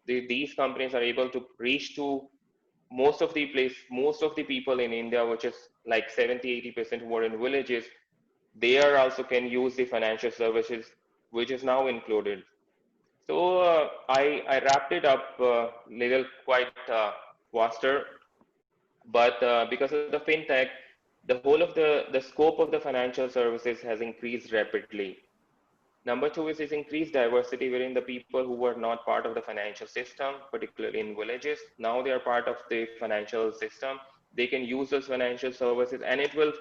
these companies are able to reach to most of the people in India, which is like 70-80% who are in villages. They are also can use the financial services, which is now included. So I wrapped it up little quite faster, but because of the fintech, the whole of the scope of the financial services has increased rapidly. Number two is increased diversity within the people who were not part of the financial system, particularly in villages. Now they are part of the financial system. They can use those financial services, and it will.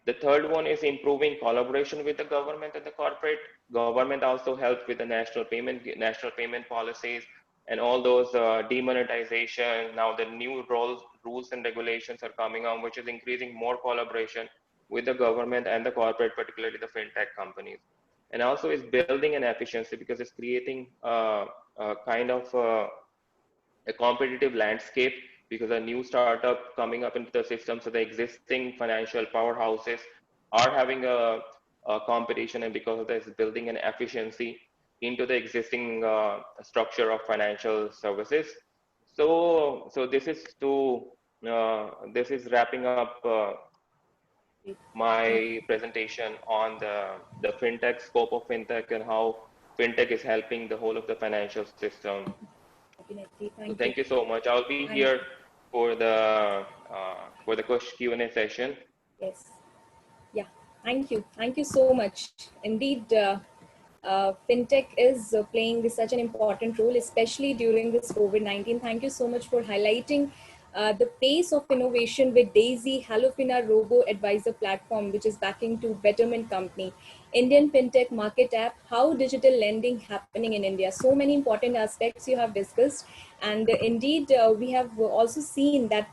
The third one is improving collaboration with the government and the corporate. Government also helped with the national payment policies and all those demonetization. Now the new rules and regulations are coming on, which is increasing more collaboration with the government and the corporate, particularly the fintech companies. And also it's building an efficiency because it's creating a kind of a competitive landscape, because a new startup coming up into the system. So the existing financial powerhouses are having a competition, and because of this, building an efficiency into the existing structure of financial services. So this is this is wrapping up my presentation on the fintech, scope of fintech, and how fintech is helping the whole of the financial system. Definitely. So Thank you. thank you so much. I'll be Thank here you. for the question Q&A session. Yes. Yeah. Thank you. Thank you so much. Indeed, fintech is playing such an important role, especially during this COVID-19. Thank you so much for highlighting the pace of innovation with Daisy, Halofina Robo Advisor platform, which is backing to Betterment Company, Indian fintech market app, how digital lending happening in India. So many important aspects you have discussed, and indeed we have also seen that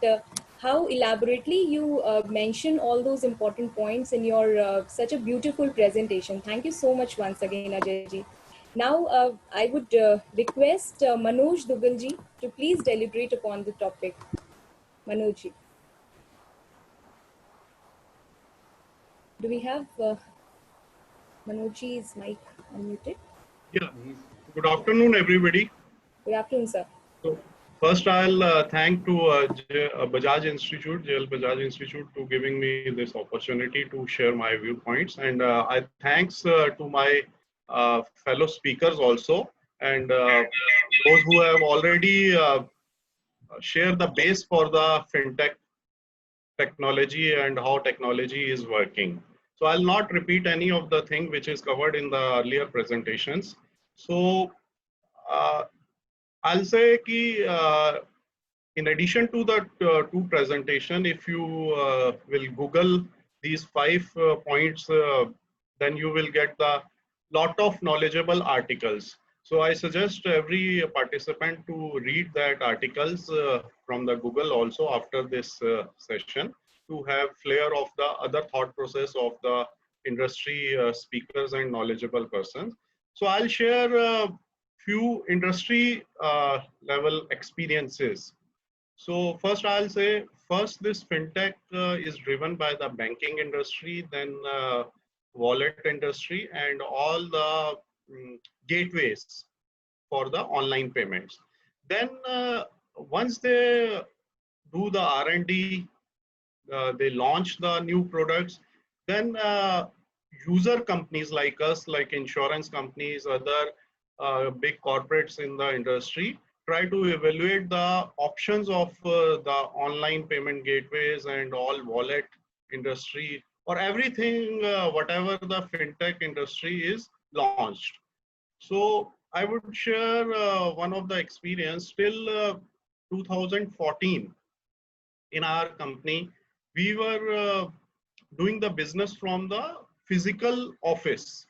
how elaborately you mention all those important points in your such a beautiful presentation. Thank you so much once again, Ajay ji. Now, I would request Manoj Dugal ji to please deliberate upon the topic. Manoj ji. Do we have Manoj ji's mic unmuted? Yeah. Good afternoon, everybody. Good afternoon, sir. So first, I'll thank to Bajaj Institute, JL Bajaj Institute, to giving me this opportunity to share my viewpoints, and I thanks to my fellow speakers also, and those who have already shared the base for the fintech technology and how technology is working. So I'll not repeat any of the thing which is covered in the earlier presentations. So I'll say ki, in addition to the two presentation, if you will Google these 5 points, then you will get the lot of knowledgeable articles. So I suggest every participant to read that articles from the Google also after this session, to have flair of the other thought process of the industry speakers and knowledgeable persons. So I'll share few industry level experiences. So first I'll say, first this fintech is driven by the banking industry, then wallet industry, and all the gateways for the online payments. Then once they do the R&D, they launch the new products, then user companies like us, like insurance companies, other big corporates in the industry, try to evaluate the options of the online payment gateways and all wallet industry, or everything, whatever the fintech industry is launched. So I would share one of the experience. Till 2014, in our company, we were doing the business from the physical office,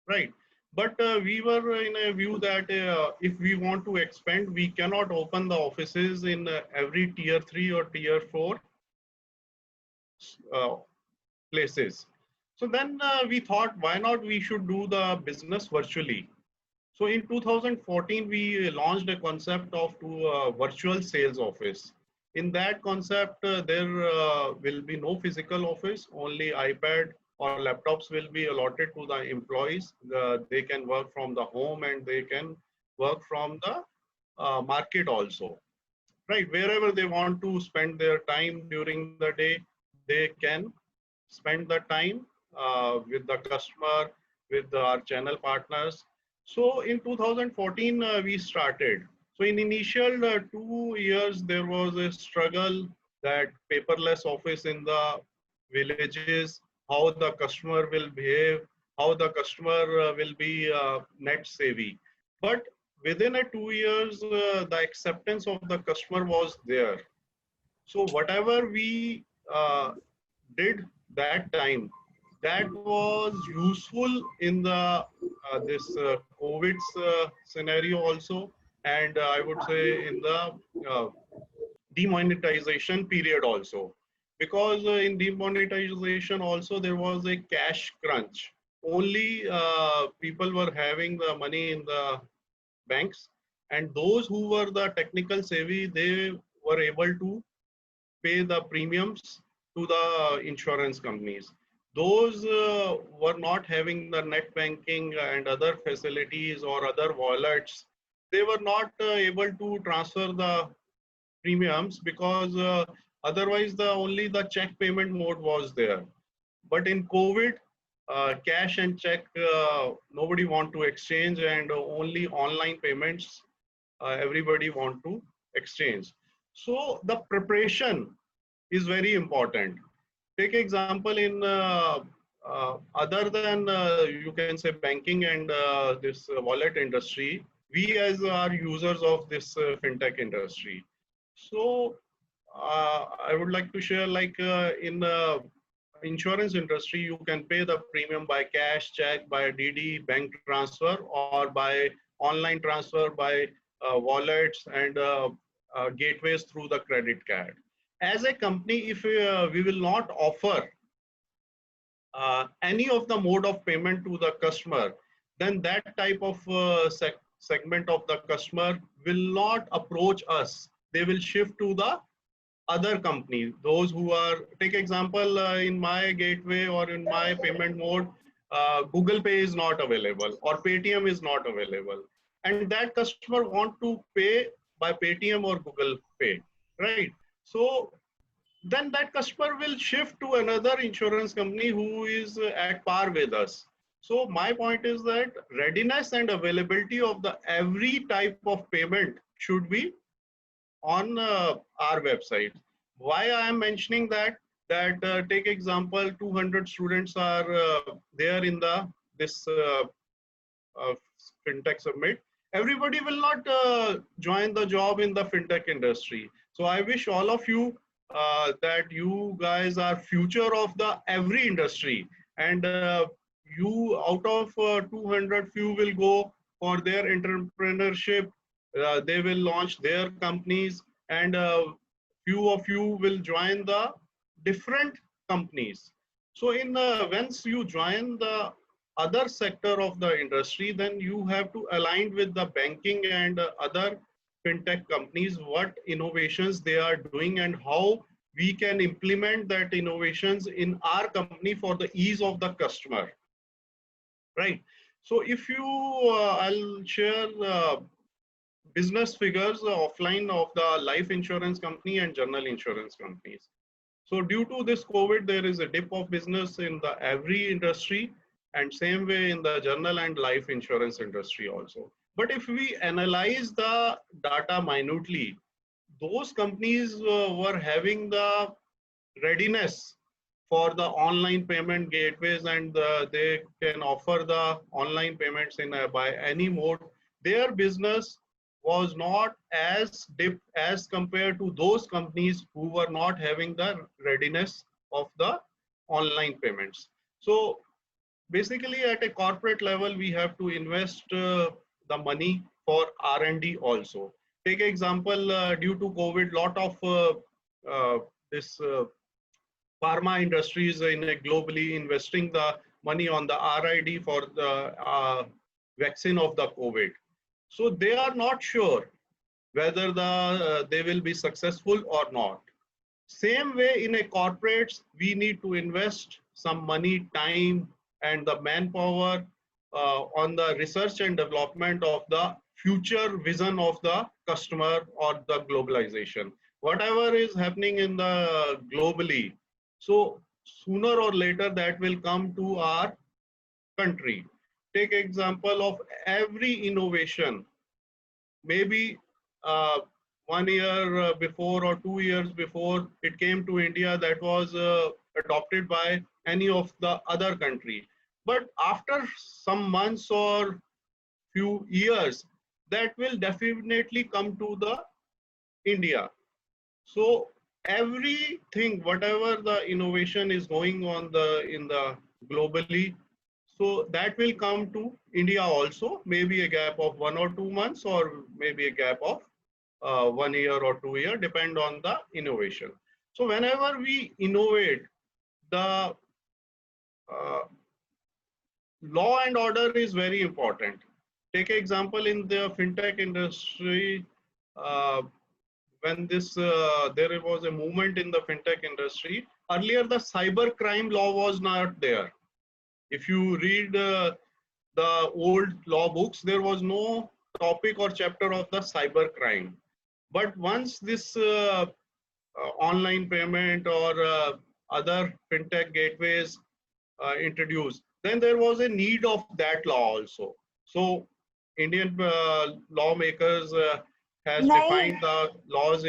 right? But we were in a view that if we want to expand, we cannot open the offices in every tier 3 or tier 4 places. So then we thought, why not we should do the business virtually. So in 2014, we launched a concept of virtual sales office. In that concept, there will be no physical office, only iPad or laptops will be allotted to the employees. They can work from the home and they can work from the market also, right? Wherever they want to spend their time during the day, they can spend the time with the customer, with our channel partners. So in 2014, we started. So in initial 2 years, there was a struggle that paperless office in the villages, how the customer will behave, how the customer will be net savvy. But within 2 years, the acceptance of the customer was there. So whatever we did that time, that was useful in the this COVID scenario also, and I would say in the demonetization period also, because in demonetization also there was a cash crunch. Only people were having the money in the banks, and those who were the technical savvy, they were able to pay the premiums to the insurance companies. Those were not having the net banking and other facilities or other wallets. They were not able to transfer the premiums because otherwise only the check payment mode was there. But in COVID, cash and check, nobody want to exchange, and only online payments everybody want to exchange. So the preparation is very important. Take example in other than you can say banking and this wallet industry, we as are users of this fintech industry. So I would like to share, like in the insurance industry, you can pay the premium by cash, check, by DD, bank transfer, or by online transfer, by wallets and gateways through the credit card. As a company, if we will not offer any of the mode of payment to the customer, then that type of segment of the customer will not approach us. They will shift to the other companies. Those who are, take example, in my gateway or in my payment mode, Google Pay is not available or Paytm is not available. And that customer want to pay by Paytm or Google Pay, right? So then that customer will shift to another insurance company who is at par with us. So my point is that readiness and availability of the every type of payment should be on our website. Why I am mentioning that? Take example, 200 students are there in this fintech summit. Everybody will not join the job in the fintech industry. So I wish all of you that you guys are future of the every industry, and you out of 200 few will go for their entrepreneurship. They will launch their companies, and few of you will join the different companies. So in once you join the other sector of the industry, then you have to align with the banking and other fintech companies, what innovations they are doing and how we can implement that innovations in our company for the ease of the customer, right? So if you, I'll share business figures offline of the life insurance company and general insurance companies. So due to this COVID, there is a dip of business in the every industry, and same way in the general and life insurance industry also. But if we analyze the data minutely, those companies were having the readiness for the online payment gateways, and they can offer the online payments in by any mode. Their business was not as deep as compared to those companies who were not having the readiness of the online payments. So basically at a corporate level, we have to invest the money for R&D also. Take example, due to COVID, lot of this pharma industries in globally investing the money on the R&D for the vaccine of the COVID. So they are not sure whether they will be successful or not. Same way in a corporates, we need to invest some money, time, and the manpower on the research and development of the future vision of the customer or the globalization. Whatever is happening in the globally, so sooner or later that will come to our country. Take example of every innovation, maybe 1 year before or 2 years before it came to India, that was adopted by any of the other country. But after some months or few years, that will definitely come to the India. So everything, whatever the innovation is going on in the globally, so that will come to India also, maybe a gap of 1 or 2 months, or maybe a gap of 1 year or 2 years, depend on the innovation. So whenever we innovate, the law and order is very important. Take an example in the fintech industry. When there was a movement in the fintech industry, earlier the cyber crime law was not there. If you read the old law books, there was no topic or chapter of the cyber crime. But once this online payment or other fintech gateways introduced, then there was a need of that law also. So Indian lawmakers has defined the laws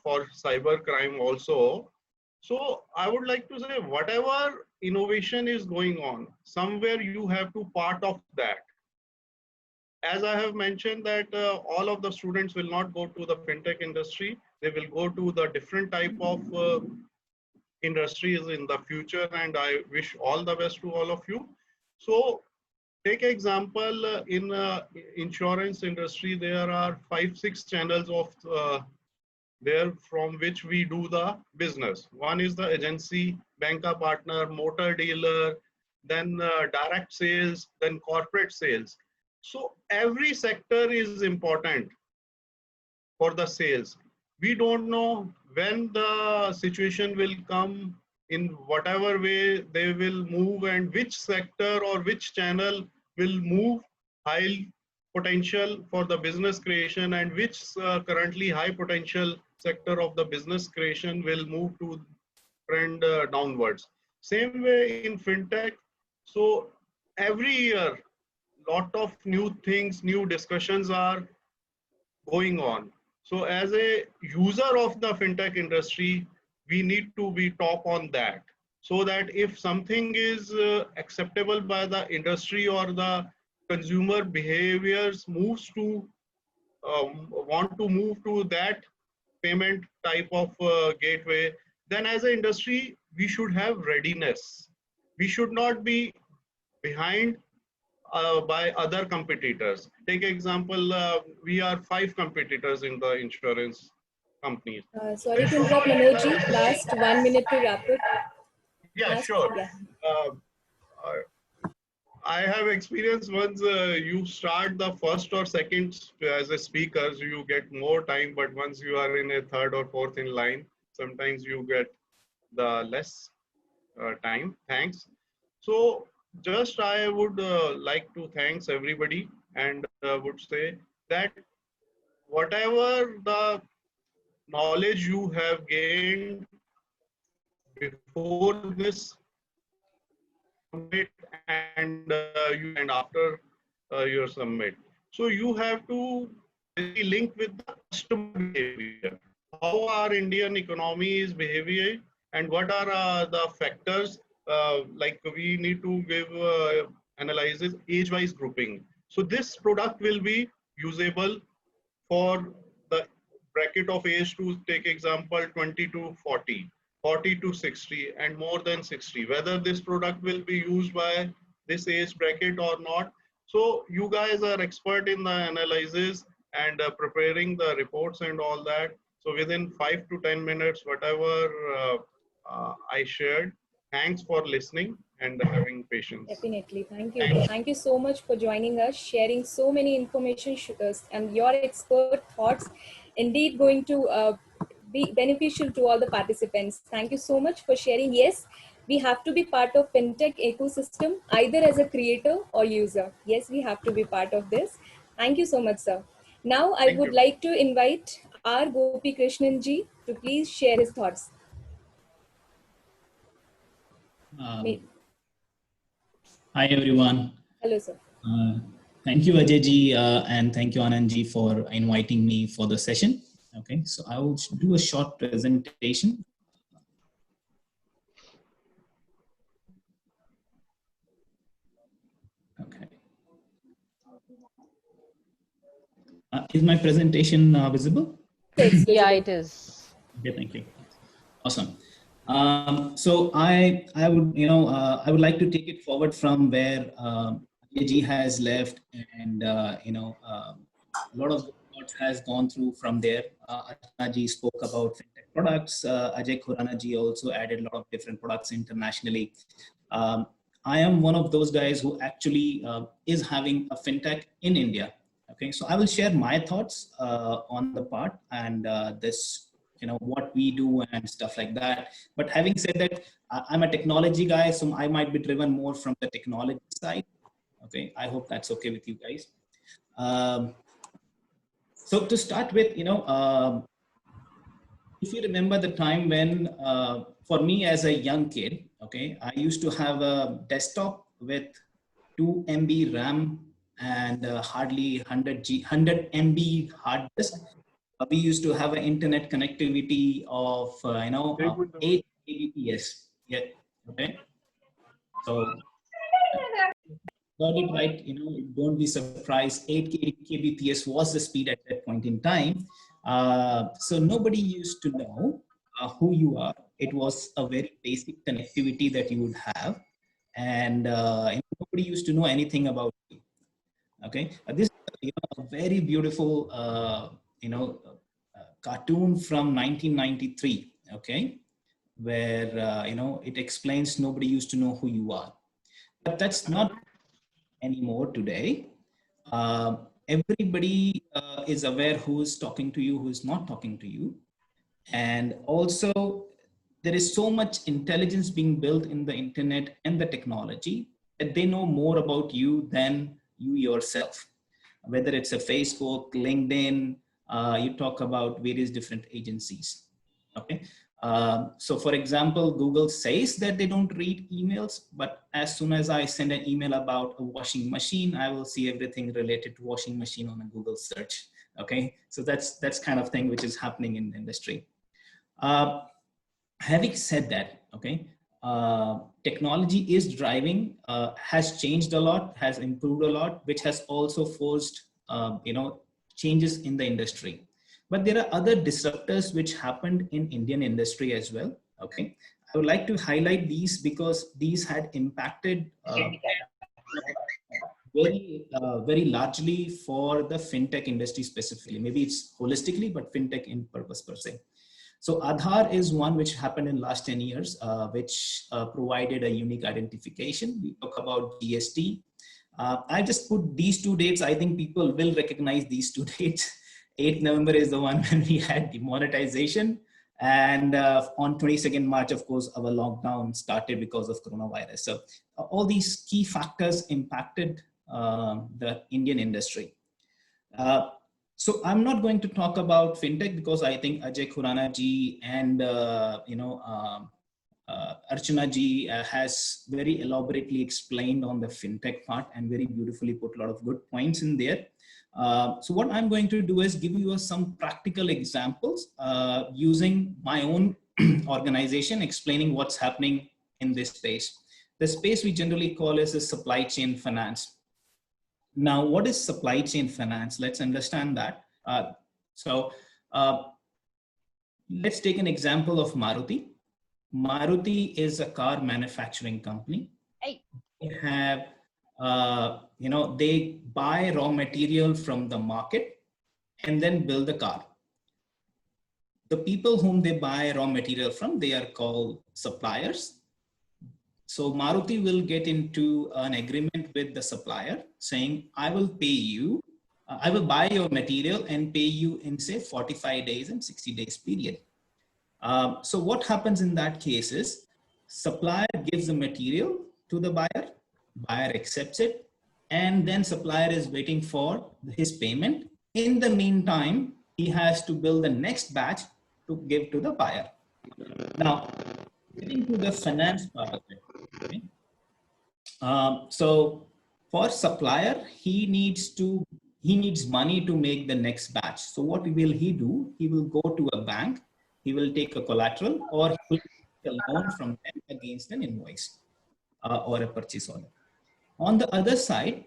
for cyber crime also. So I would like to say, whatever innovation is going on, somewhere you have to part of that. As I have mentioned that all of the students will not go to the fintech industry. They will go to the different type of industries in the future, and I wish all the best to all of you. So take example in insurance industry, there are 5-6 channels of there from which we do the business. One is the agency, banker partner, motor dealer, then direct sales, then corporate sales. So every sector is important for the sales. We don't know when the situation will come, in whatever way they will move, and which sector or which channel will move high potential for the business creation, and which currently high potential sector of the business creation will move to trend downwards. Same way in fintech. So every year, lot of new things, new discussions are going on. So as a user of the fintech industry, we need to be top on that, so that if something is acceptable by the industry or the consumer behaviors moves to want to move to that payment type of gateway, then as an industry, we should have readiness. We should not be behind by other competitors. Take example, we are 5 competitors in the insurance companies. Sorry to interrupt, Manojji. Last 1 minute to wrap it. Yeah, sure. Yeah. I have experience once you start the first or second as a speaker, you get more time, but once you are in a third or fourth in line, sometimes you get the less time. Thanks. So just I would like to thanks everybody, and would say that whatever the knowledge you have gained before this summit and after your summit, so you have to link with the customer behavior, how our Indian economy is behaving, and what are the factors. Like we need to give analysis age-wise grouping. So this product will be usable for the bracket of age to take example 20 to 40, 40 to 60, and more than 60. Whether this product will be used by this age bracket or not. So you guys are expert in the analysis and preparing the reports and all that. So within 5 to 10 minutes, whatever I shared. Thanks for listening and having patience. Definitely. Thank you. Thank you so much for joining us, sharing so many information and your expert thoughts. Indeed going to be beneficial to all the participants. Thank you so much for sharing. Yes, we have to be part of fintech ecosystem, either as a creator or user. Yes, we have to be part of this. Thank you so much, sir. Now I would like to invite R. Gopi Krishnan ji to please share his thoughts. Hi everyone. Hello, sir. Thank you Ajay ji and thank you Anand ji for inviting me for the session. Okay, so I will do a short presentation. Okay. Is my presentation visible? Yeah, it is. Okay, thank you. Awesome. So I would like to take it forward from where Ajay has left, and a lot of what has gone through from there. Archana ji spoke about fintech products. Ajay Khurana ji also added a lot of different products internationally. I am one of those guys who actually is having a fintech in India. Okay, so I will share my thoughts on the part and this, what we do and stuff like that. But having said that, I'm a technology guy, so I might be driven more from the technology side. Okay, I hope that's okay with you guys. So to start with, if you remember the time when, for me as a young kid, okay, I used to have a desktop with 2 MB RAM and hardly 100 MB hard disk. We used to have an internet connectivity of, 8 Kbps. Yeah, okay. So got it right, don't be surprised, 8 Kbps was the speed at that point in time. So nobody used to know who you are. It was a very basic connectivity that you would have, and nobody used to know anything about you. Okay, this is a very beautiful cartoon from 1993. Okay, where it explains nobody used to know who you are, but that's not anymore today. Everybody is aware who is talking to you, who is not talking to you. And also there is so much intelligence being built in the internet and the technology that they know more about you than you yourself. Whether it's a Facebook, LinkedIn, you talk about various different agencies. Okay. So for example, Google says that they don't read emails, but as soon as I send an email about a washing machine, I will see everything related to washing machine on a Google search. Okay, so that's kind of thing which is happening in the industry. Having said that, okay, technology is driving, has changed a lot, has improved a lot, which has also forced changes in the industry. But there are other disruptors which happened in Indian industry as well. Okay, I would like to highlight these because these had impacted very largely for the fintech industry specifically. Maybe it's holistically, but fintech in purpose per se. So Aadhaar is one which happened in last 10 years, which provided a unique identification. We talk about GST. I just put these 2 dates. I think people will recognize these 2 dates. 8th November is the one when we had demonetization. And on 22nd March, of course, our lockdown started because of coronavirus. So all these key factors impacted the Indian industry. So I'm not going to talk about fintech because I think Ajay Khurana ji and Archana ji has very elaborately explained on the fintech part and very beautifully put a lot of good points in there. So what I'm going to do is give you some practical examples using my own organization, explaining what's happening in this space. The space we generally call as a supply chain finance. Now, what is supply chain finance? Let's understand that. Let's take an example of Maruti. Maruti is a car manufacturing company. They have, they buy raw material from the market and then build the car. The people whom they buy raw material from, they are called suppliers. So Maruti will get into an agreement with the supplier saying, I will pay you, I will buy your material and pay you in say 45 days and 60 days period. So what happens in that case is supplier gives the material to the buyer accepts it, and then supplier is waiting for his payment. In the meantime, he has to build the next batch to give to the buyer. Now, getting to the finance part of it. Okay. So for supplier, he needs money to make the next batch. So what will he do? He will go to a bank, he will take a collateral, or he will take a loan from them against an invoice or a purchase order. On the other side,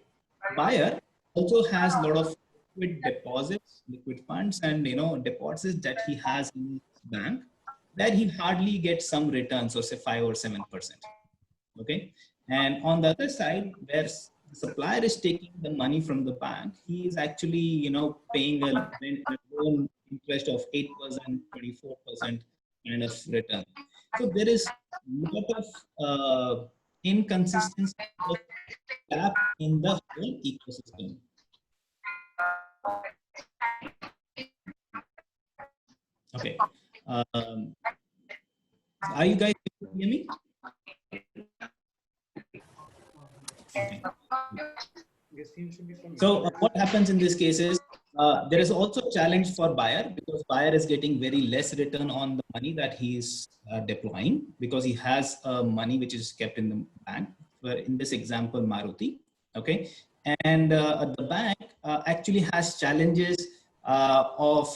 buyer also has a lot of liquid deposits, liquid funds, and deposits that he has in his bank that he hardly gets some returns, or say 5 or 7%. Okay, and on the other side, where the supplier is taking the money from the bank, he is actually, paying a loan interest of 8%, 24% kind of return. So there is a lot of inconsistency of gap in the whole ecosystem. Okay. Are you guys able to hear me? Okay. So what happens in this case is there is also a challenge for buyer, because buyer is getting very less return on the money that he is deploying, because he has money which is kept in the bank. Where in this example, Maruti. Okay, and the bank actually has challenges of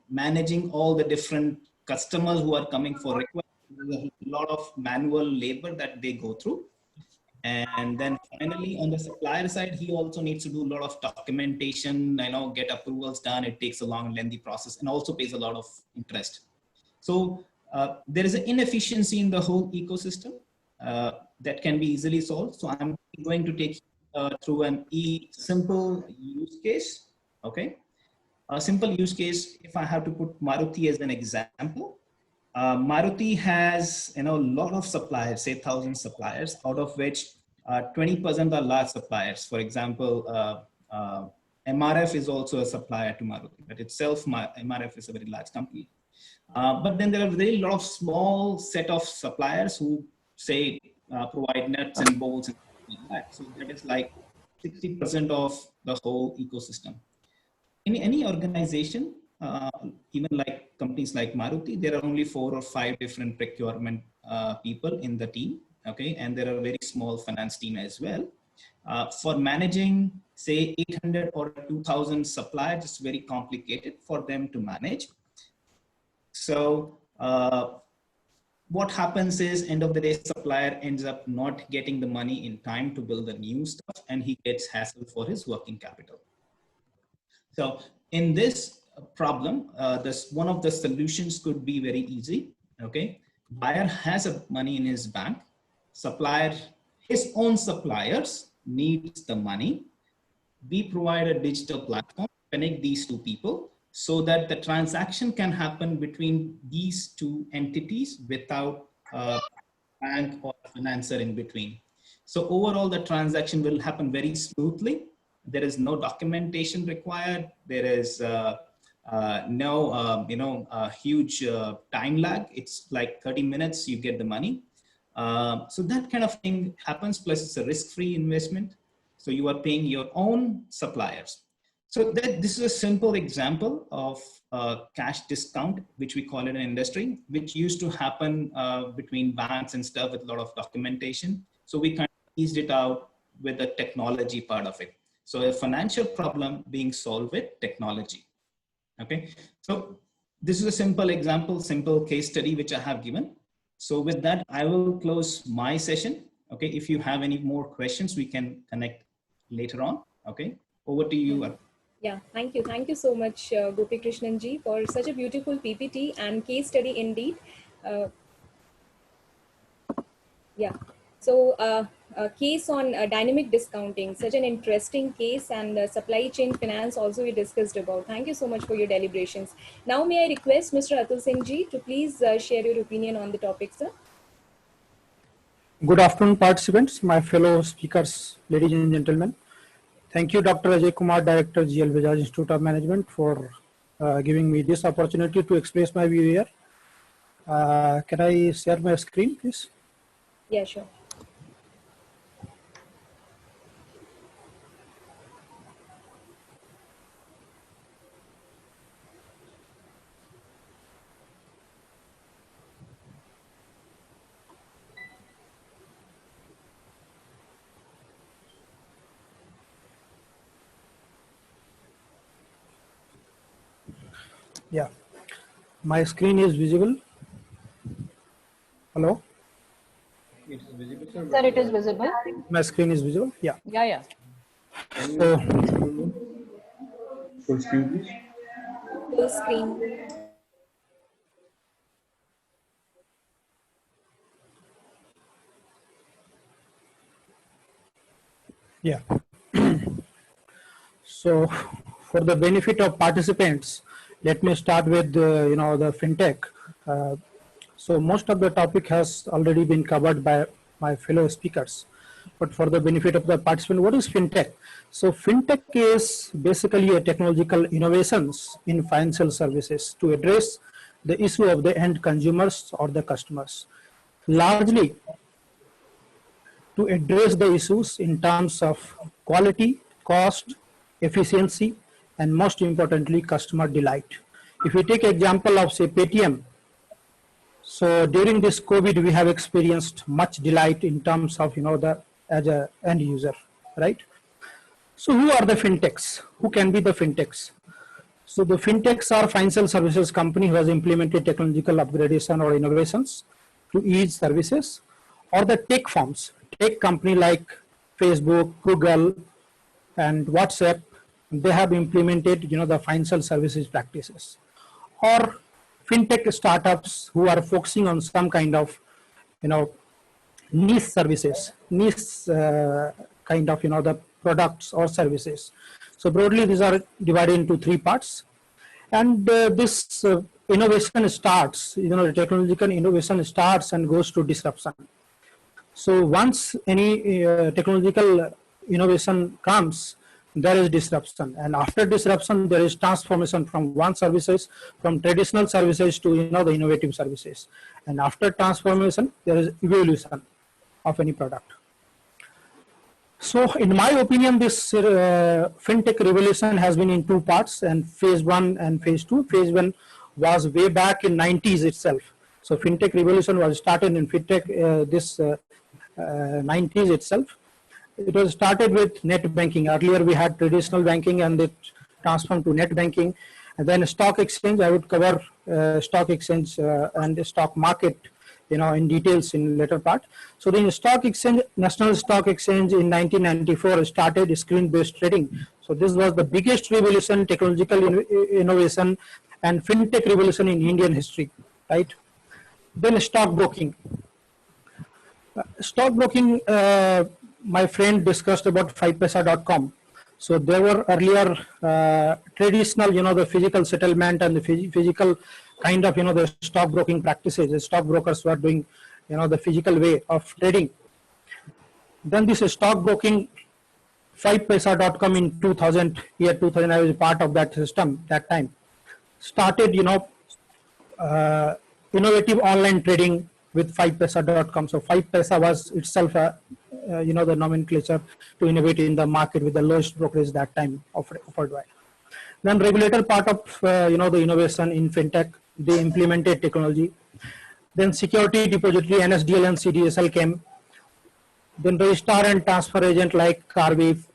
managing all the different customers who are coming for requests. There's a lot of manual labor that they go through. And then finally, on the supplier side, he also needs to do a lot of documentation, get approvals done. It takes a long, lengthy process, and also pays a lot of interest. So there is an inefficiency in the whole ecosystem that can be easily solved. So I'm going to take through an simple use case. Okay, a simple use case. If I have to put Maruti as an example. Maruti has a lot of suppliers, say 1,000 suppliers, out of which 20% are large suppliers. For example, MRF is also a supplier to Maruti, but itself MRF is a very large company. But then there are very lot of small set of suppliers who say provide nuts and bolts and things like that. So that is like 60% of the whole ecosystem. In any organization, even like companies like Maruti, there are only 4 or 5 different procurement people in the team. Okay, and there are a very small finance team as well. For managing, say 800 or 2,000 suppliers, it's very complicated for them to manage. So what happens is, end of the day, supplier ends up not getting the money in time to build the new stuff, and he gets hassle for his working capital. So in this problem, one of the solutions could be very easy. Okay, buyer has a money in his bank, supplier, his own suppliers needs the money. We provide a digital platform, connect these two people so that the transaction can happen between these two entities without a bank or financer in between. So overall, the transaction will happen very smoothly. There is no documentation required. There is no huge time lag. It's like 30 minutes, you get the money. So that kind of thing happens, plus it's a risk-free investment. So you are paying your own suppliers. So this is a simple example of cash discount, which we call it in industry, which used to happen between banks and stuff with a lot of documentation. So we kind of eased it out with the technology part of it. So a financial problem being solved with technology. Okay, so this is a simple example, simple case study which I have given. So with that, I will close my session. Okay, if you have any more questions, we can connect later on. Okay, over to you. Yeah, thank you. Thank you so much, Gopi Krishnan ji, for such a beautiful PPT and case study indeed. Yeah. So a case on dynamic discounting, such an interesting case, and supply chain finance also we discussed about. Thank you so much for your deliberations. Now may I request Mr. Atul Singh ji to please share your opinion on the topic, sir. Good afternoon, participants, my fellow speakers, ladies and gentlemen. Thank you, Dr. Ajay Kumar, Director, GL Bajaj Institute of Management, for giving me this opportunity to express my view here. Can I share my screen, please? Yeah, sure. Yeah, my screen is visible. Hello? It's visible, sir. Sir, it is visible. My screen is visible? Yeah. Yeah, yeah. So, Full screen, please. Full screen. Yeah. So for the benefit of participants, let me start with, the fintech. So most of the topic has already been covered by my fellow speakers. But for the benefit of the participant, what is fintech? So fintech is basically a technological innovations in financial services to address the issue of the end consumers or the customers. Largely to address the issues in terms of quality, cost, efficiency, and most importantly, customer delight. If we take example of say Paytm, so during this COVID, we have experienced much delight in terms of, as a end user, right? So who are the fintechs? Who can be the fintechs? So the fintechs are financial services company who has implemented technological upgradation or innovations to ease services, or the tech firms, tech company like Facebook, Google, and WhatsApp. They have implemented, the financial services practices, or fintech startups who are focusing on some kind of, niche services, niche kind of, the products or services. So broadly, these are divided into three parts. And this innovation starts, the technological innovation starts and goes to disruption. So once any technological innovation comes, there is disruption, and after disruption there is transformation from from traditional services to the innovative services, and after transformation there is evolution of any product. So in my opinion, this fintech revolution has been in two parts, and phase 1 and phase 2. Phase 1 was way back in 90s itself. So fintech revolution was started in fintech 90s itself. It was started with net banking. Earlier we had traditional banking and it transformed to net banking. And then stock exchange, I would cover stock exchange and the stock market, in details in later part. So the stock exchange, National Stock Exchange in 1994 started screen-based trading. So this was the biggest revolution, technological innovation and fintech revolution in Indian history, right? Then stockbroking. Stockbroking, my friend discussed about 5paisa.com. So there were earlier traditional, the physical settlement and the physical kind of, the stockbroking practices. The stockbrokers were doing, the physical way of trading. Then this stockbroking, 5paisa.com in 2000, I was part of that system that time. Started, innovative online trading with 5paisa.com. So 5paisa was itself the nomenclature to innovate in the market with the lowest brokerage that time offered by. Then regulator part of the innovation in fintech, they implemented technology. Then security depository, NSDL and CDSL came. Then registrar and transfer agent like Carweave,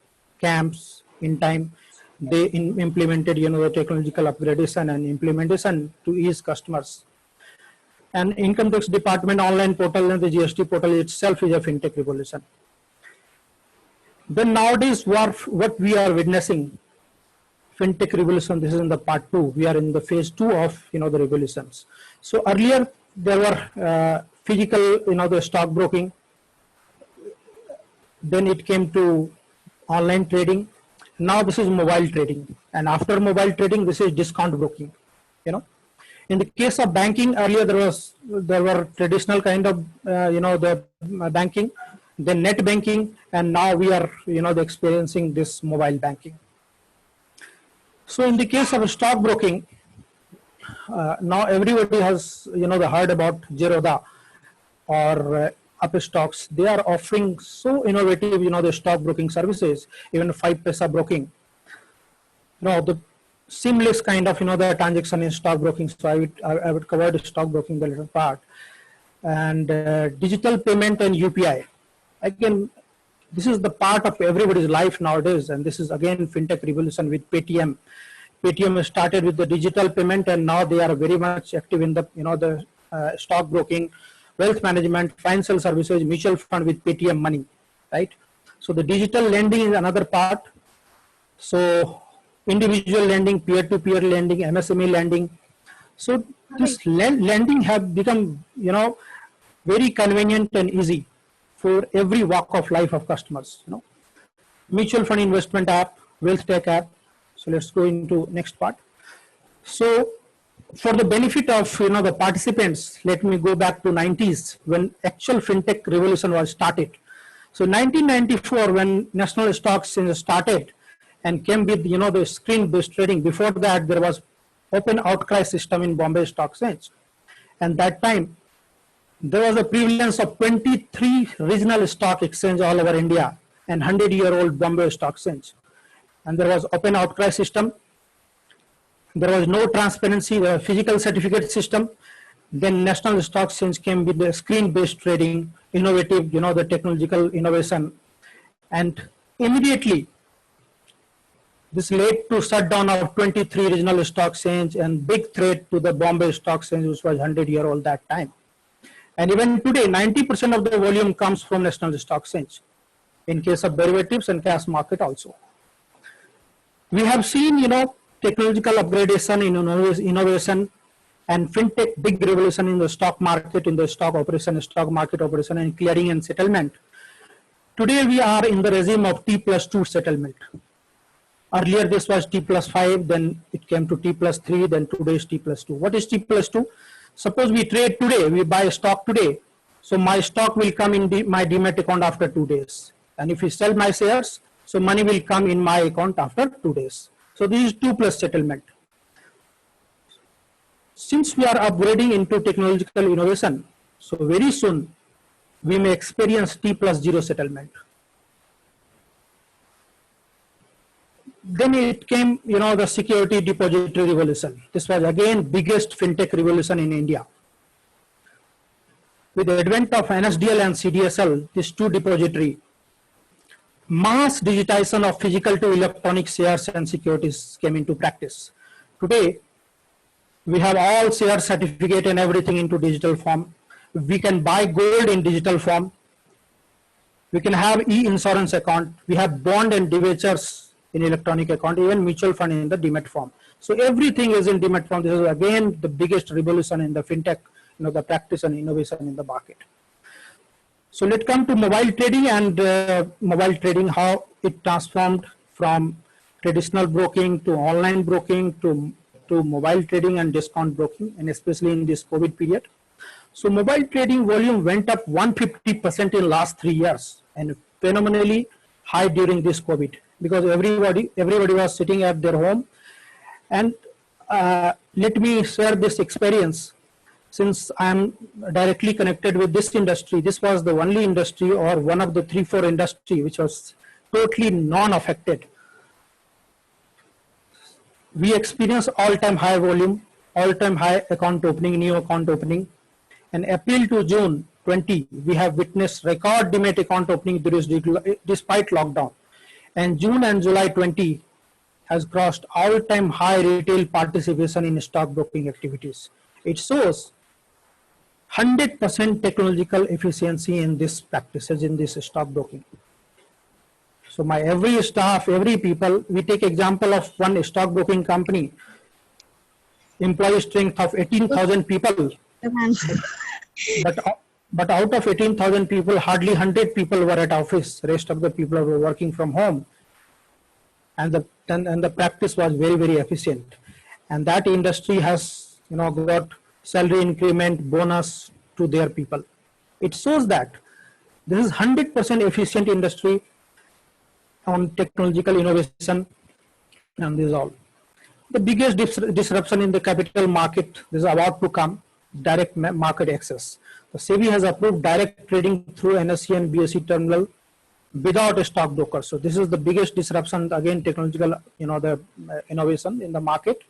CAMPS in time, they implemented the technological upgradation and implementation to ease customers. And income tax department online portal and the GST portal itself is a fintech revolution. Then nowadays what we are witnessing, fintech revolution, this is in the part 2. We are in the phase 2 of the revolutions. So earlier there were physical, the stockbroking. Then it came to online trading. Now this is mobile trading, and after mobile trading, this is discount broking. In the case of banking, earlier there were traditional kind of the banking, then net banking, and now we are experiencing this mobile banking. So in the case of stockbroking, now everybody has heard about Zerodha or Upstocks. They are offering so innovative the stockbroking services, even 5paisa broking. The seamless kind of the transaction in stockbroking. So I would cover the stockbroking the later part, and digital payment and UPI. Again, this is the part of everybody's life nowadays, and this is again fintech revolution with Paytm. Paytm started with the digital payment, and now they are very much active in the stockbroking, wealth management, financial services, mutual fund with Paytm Money, right? So the digital lending is another part. So individual lending, peer-to-peer lending, MSME lending. So this lending have become, very convenient and easy for every walk of life of customers. mutual fund investment app, wealth tech app. So let's go into next part. So for the benefit of the participants, let me go back to 90s when actual fintech revolution was started. So 1994 when National Stock Exchange started and came with the screen-based trading. Before that there was open outcry system in Bombay Stock Exchange, and that time there was a prevalence of 23 regional stock exchange all over India and 100-year-old Bombay Stock Exchange, and there was open outcry system. There was no transparency, the physical certificate system. Then National Stock Exchange came with the screen-based trading, innovative, the technological innovation, and immediately this led to shutdown of 23 regional stock exchange and big threat to the Bombay Stock Exchange, which was 100-year-old that time. And even today, 90% of the volume comes from National Stock Exchange, in case of derivatives and cash market also. We have seen, technological upgradation in innovation and fintech big revolution in the stock market, in the stock market operation and clearing and settlement. Today we are in the regime of T+2 settlement. Earlier this was T+5, then it came to T+3, then today is T+2. What is T+2? Suppose we trade today, we buy stock today. So my stock will come in my Demat account after 2 days. And if we sell my shares, so money will come in my account after 2 days. So this is 2+ settlement. Since we are upgrading into technological innovation, so very soon we may experience T+0 settlement. Then it came, the security depository revolution. This was again biggest fintech revolution in India. With the advent of NSDL and CDSL, these two depository, mass digitization of physical to electronic shares and securities came into practice. Today, we have all share certificate and everything into digital form. We can buy gold in digital form. We can have e-insurance account. We have bond and debentures in electronic account, even mutual fund in the Demat form. So everything is in Demat form. This is again the biggest revolution in the fintech, the practice and innovation in the market. So let's come to mobile trading and mobile trading, how it transformed from traditional broking to online broking to mobile trading and discount broking, and especially in this COVID period. So mobile trading volume went up 150% in last 3 years and phenomenally high during this COVID, because everybody was sitting at their home. And let me share this experience. Since I am directly connected with this industry, this was the only industry or one of the 3-4 industry which was totally non-affected. We experienced all-time high volume, all-time high account opening, new account opening. And April to June 20, we have witnessed record Demat account opening despite lockdown. And June and July 20 has crossed all-time high retail participation in stock broking activities. It shows 100% technological efficiency in this practices in this stock broking. So my every staff, every people, we take example of one stock broking company, employee strength of 18,000 people. But out of 18,000 people, hardly 100 people were at office. Rest of the people were working from home. And the practice was very, very efficient. And that industry has, got salary increment, bonus to their people. It shows that this is 100% efficient industry on technological innovation, and this is all. The biggest disruption in the capital market is about to come, direct market access. The SEBI has approved direct trading through NSE and BSE terminal without a stockbroker. So this is the biggest disruption, again, technological, the innovation in the market.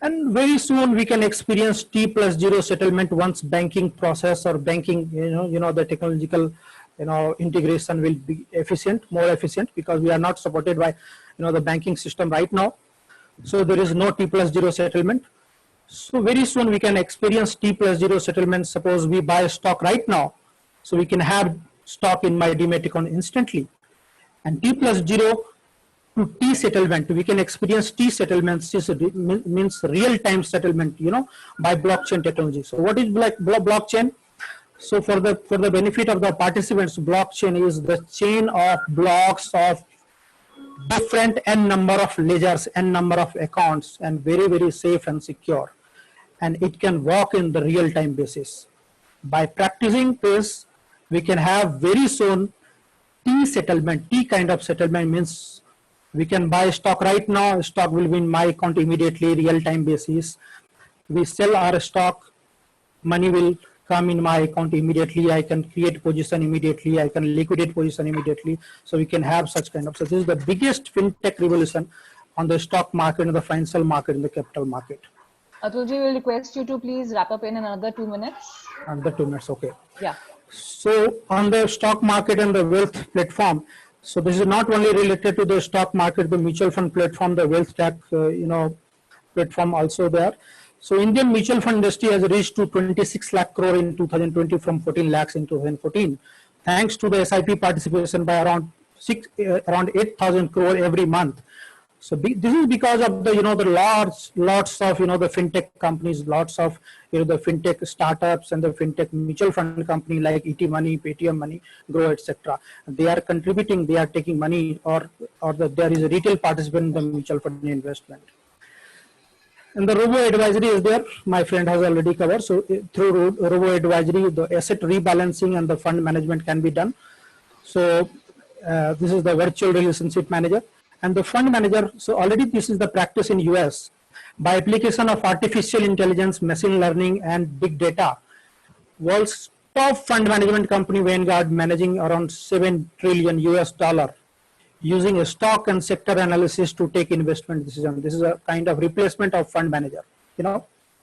And very soon we can experience T+0 settlement once banking process or banking, the technological, integration will be efficient, more efficient, because we are not supported by, the banking system right now. So there is no T+0 settlement. So very soon we can experience T+0 settlement. Suppose we buy stock right now, so we can have stock in my Demat account instantly. And T+0 to T settlement, we can experience T settlements. This means real-time settlement, by blockchain technology. So what is blockchain? So for the benefit of the participants, blockchain is the chain of blocks of different n number of ledgers, n number of accounts, and very, very safe and secure. And it can work in the real time basis. By practicing this, we can have very soon T settlement. T kind of settlement means we can buy stock right now, stock will be in my account immediately, real time basis. We sell our stock, money will come in my account immediately. I can create position immediately. I can liquidate position immediately. So we can have such kind of, so this is the biggest fintech revolution on the stock market, in the financial market, in the capital market. Atulji, will request you to please wrap up in another 2 minutes. Another 2 minutes, okay. Yeah. So on the stock market and the wealth platform, so this is not only related to the stock market, the mutual fund platform, the wealth tech, platform also there. So Indian mutual fund industry has reached to 26 lakh crore in 2020 from 14 lakhs in 2014, thanks to the SIP participation by around 8,000 crore every month. So this is because of the the lots of the fintech companies, lots of the fintech startups and the fintech mutual fund company like ET Money, Paytm Money, Grow, etc. They are contributing, they are taking money, or there is a retail participant in the mutual fund investment. And the robo advisory is there. My friend has already covered. So through robo advisory, the asset rebalancing and the fund management can be done. So this is the virtual relationship manager. And the fund manager, so already this is the practice in US. By application of artificial intelligence, machine learning, and big data, world's top fund management company Vanguard managing around $7 trillion US, using a stock and sector analysis to take investment decision. This is a kind of replacement of fund manager,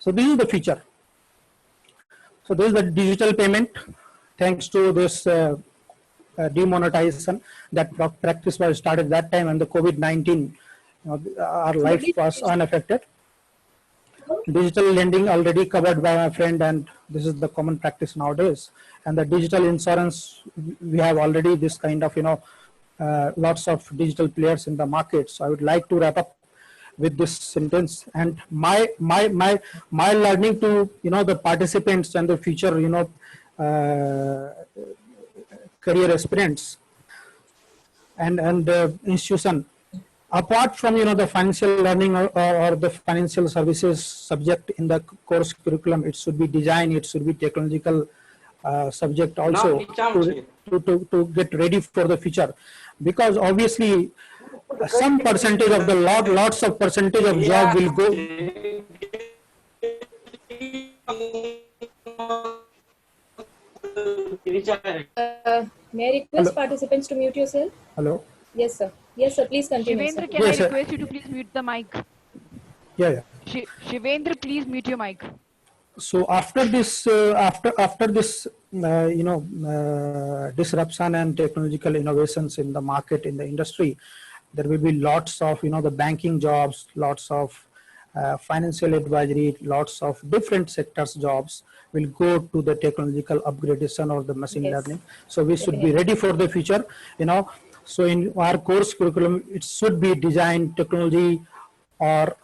So this is the feature. So this is the digital payment. Thanks to this demonetization, that practice was started that time, and the COVID-19, our life was unaffected. Digital lending already covered by my friend, and this is the common practice nowadays. And the digital insurance, we have already this kind of lots of digital players in the market. So I would like to wrap up with this sentence, and my learning to the participants and the future career aspirants and institution, apart from the financial learning or the financial services subject in the course curriculum, it should be design, it should be technological subject also to get ready for the future, because obviously some percentage of the lots of percentage of job will go. May I request participants to mute yourself? Hello. Yes, sir. Yes, sir. Please continue. Shivendra, can I request you to please mute the mic? Yeah. Shivendra, please mute your mic. So after this, after this, disruption and technological innovations in the market, in the industry, there will be lots of the banking jobs, lots of financial advisory, lots of different sectors jobs will go to the technological upgradation or the machine learning. So we should be ready for the future. So in our course curriculum, it should be design, technology, or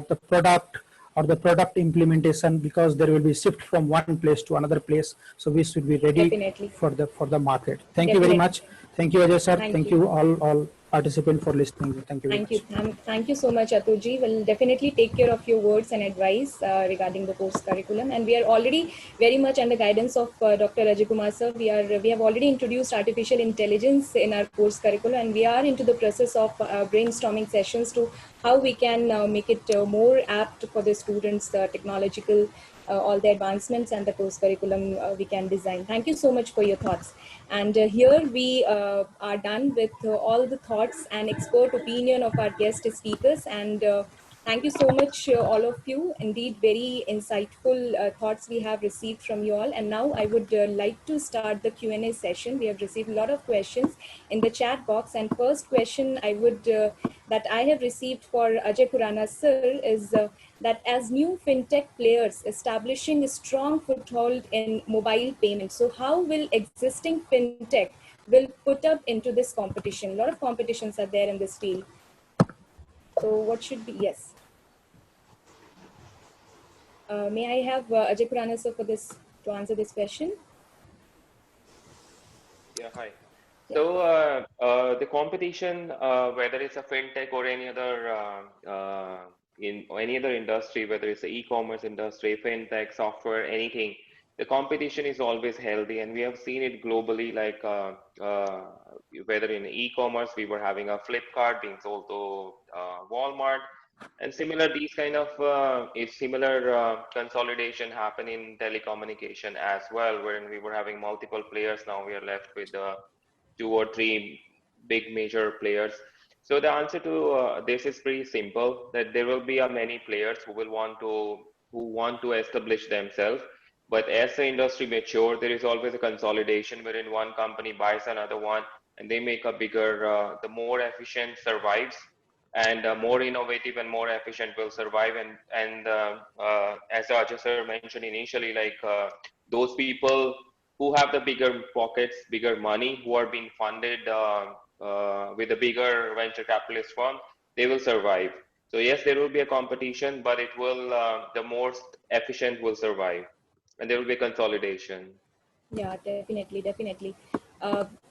the product, or the product implementation, because there will be shift from one place to another place. So we should be ready for the market. Thank you very much. Thank you, Ajay sir. Thank you all participants for listening. Thank you very much. Thank you so much, Atulji. We'll definitely take care of your words and advice regarding the course curriculum. And we are already very much under guidance of Dr. Ajay Kumar sir. We have already introduced artificial intelligence in our course curriculum, and we are into the process of brainstorming sessions to how we can make it more apt for the students, technological, all the advancements and the course curriculum we can design. Thank you so much for your thoughts. And here we are done with all the thoughts and expert opinion of our guest speakers. And thank you so much, all of you. Indeed, very insightful thoughts we have received from you all. And now I would like to start the Q&A session. We have received a lot of questions in the chat box. And first question I would that I have received for Ajay Khurana sir is that as new fintech players establishing a strong foothold in mobile payments, so how will existing fintech will put up into this competition? A lot of competitions are there in this field. So what should be, yes. May I have Ajay Khurana sir for this, to answer this question? Yeah, hi. So the competition, whether it's a fintech or any other or any other industry, whether it's the e-commerce industry, fintech, software, anything, the competition is always healthy, and we have seen it globally. Like whether in e-commerce, we were having a Flipkart being sold to Walmart, and similar these kind of similar consolidation happen in telecommunication as well, wherein we were having multiple players. Now we are left with 2 or 3 big major players. So the answer to this is pretty simple, that there will be many players who want to establish themselves. But as the industry matures, there is always a consolidation wherein one company buys another one and they make a bigger, the more efficient survives, and more innovative and more efficient will survive. And as Ajay sir mentioned initially, like those people who have the bigger pockets, bigger money, who are being funded with a bigger venture capitalist firm, they will survive. So yes, there will be a competition, but it will the most efficient will survive, and there will be consolidation. Yeah, definitely, definitely.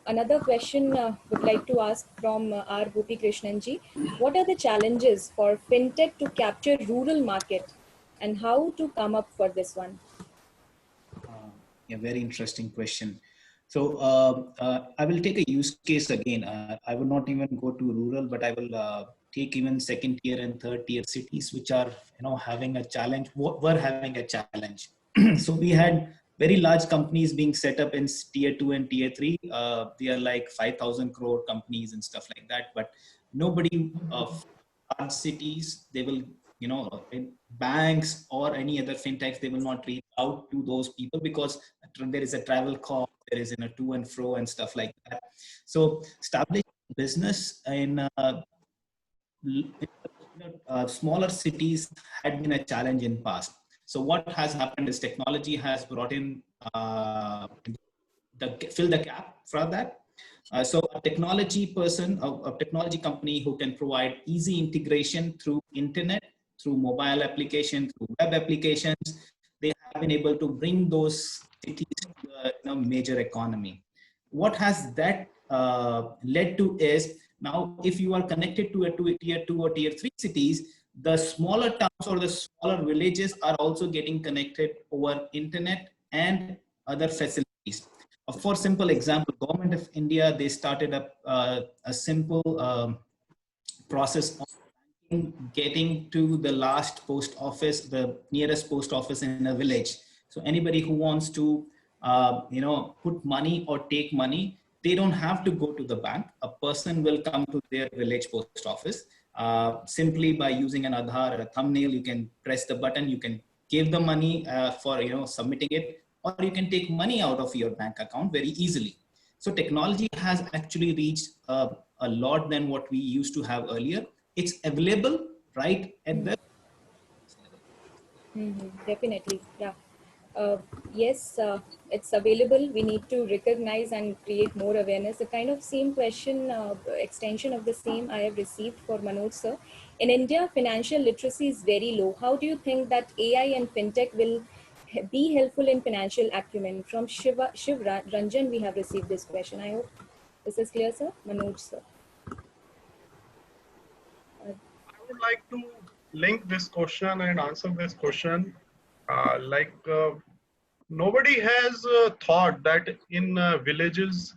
Another question would like to ask from R. Gopi Krishnanji. What are the challenges for fintech to capture rural market, and how to come up for this one? A very interesting question. So I will take a use case again. I will not even go to rural, but I will take even second tier and third tier cities, which are having a challenge. Were having a challenge. So we had very large companies being set up in tier 2 and tier 3. They are like 5,000 crore companies and stuff like that. But nobody of large cities, they will, in banks or any other fintechs, they will not reach out to those people because there is a travel cost, there is a to and fro and stuff like that. So establishing business in smaller cities had been a challenge in past. So what has happened is technology has brought in fill the gap for that. So a technology person, a technology company who can provide easy integration through internet, through mobile application, through web applications, they have been able to bring those cities to the major economy. What has that led to is, now if you are connected to a tier 2 or tier 3 cities, the smaller towns or the smaller villages are also getting connected over internet and other facilities. For simple example, Government of India, they started a simple process of getting to the last post office, the nearest post office in a village. So anybody who wants to put money or take money, they don't have to go to the bank. A person will come to their village post office simply by using an Aadhaar or a thumbnail. You can press the button, you can give the money for submitting it, or you can take money out of your bank account very easily. So technology has actually reached a lot than what we used to have earlier. It's available right at the Definitely, yeah. Yes, it's available. We need to recognize and create more awareness. The kind of same question, extension of the same I have received for Manoj sir. In India, financial literacy is very low. How do you think that AI and fintech will be helpful in financial acumen? From Shiv Ranjan, we have received this question. I hope this is clear, sir. Manoj sir. I would like to link this question and answer this question. Nobody has thought that in villages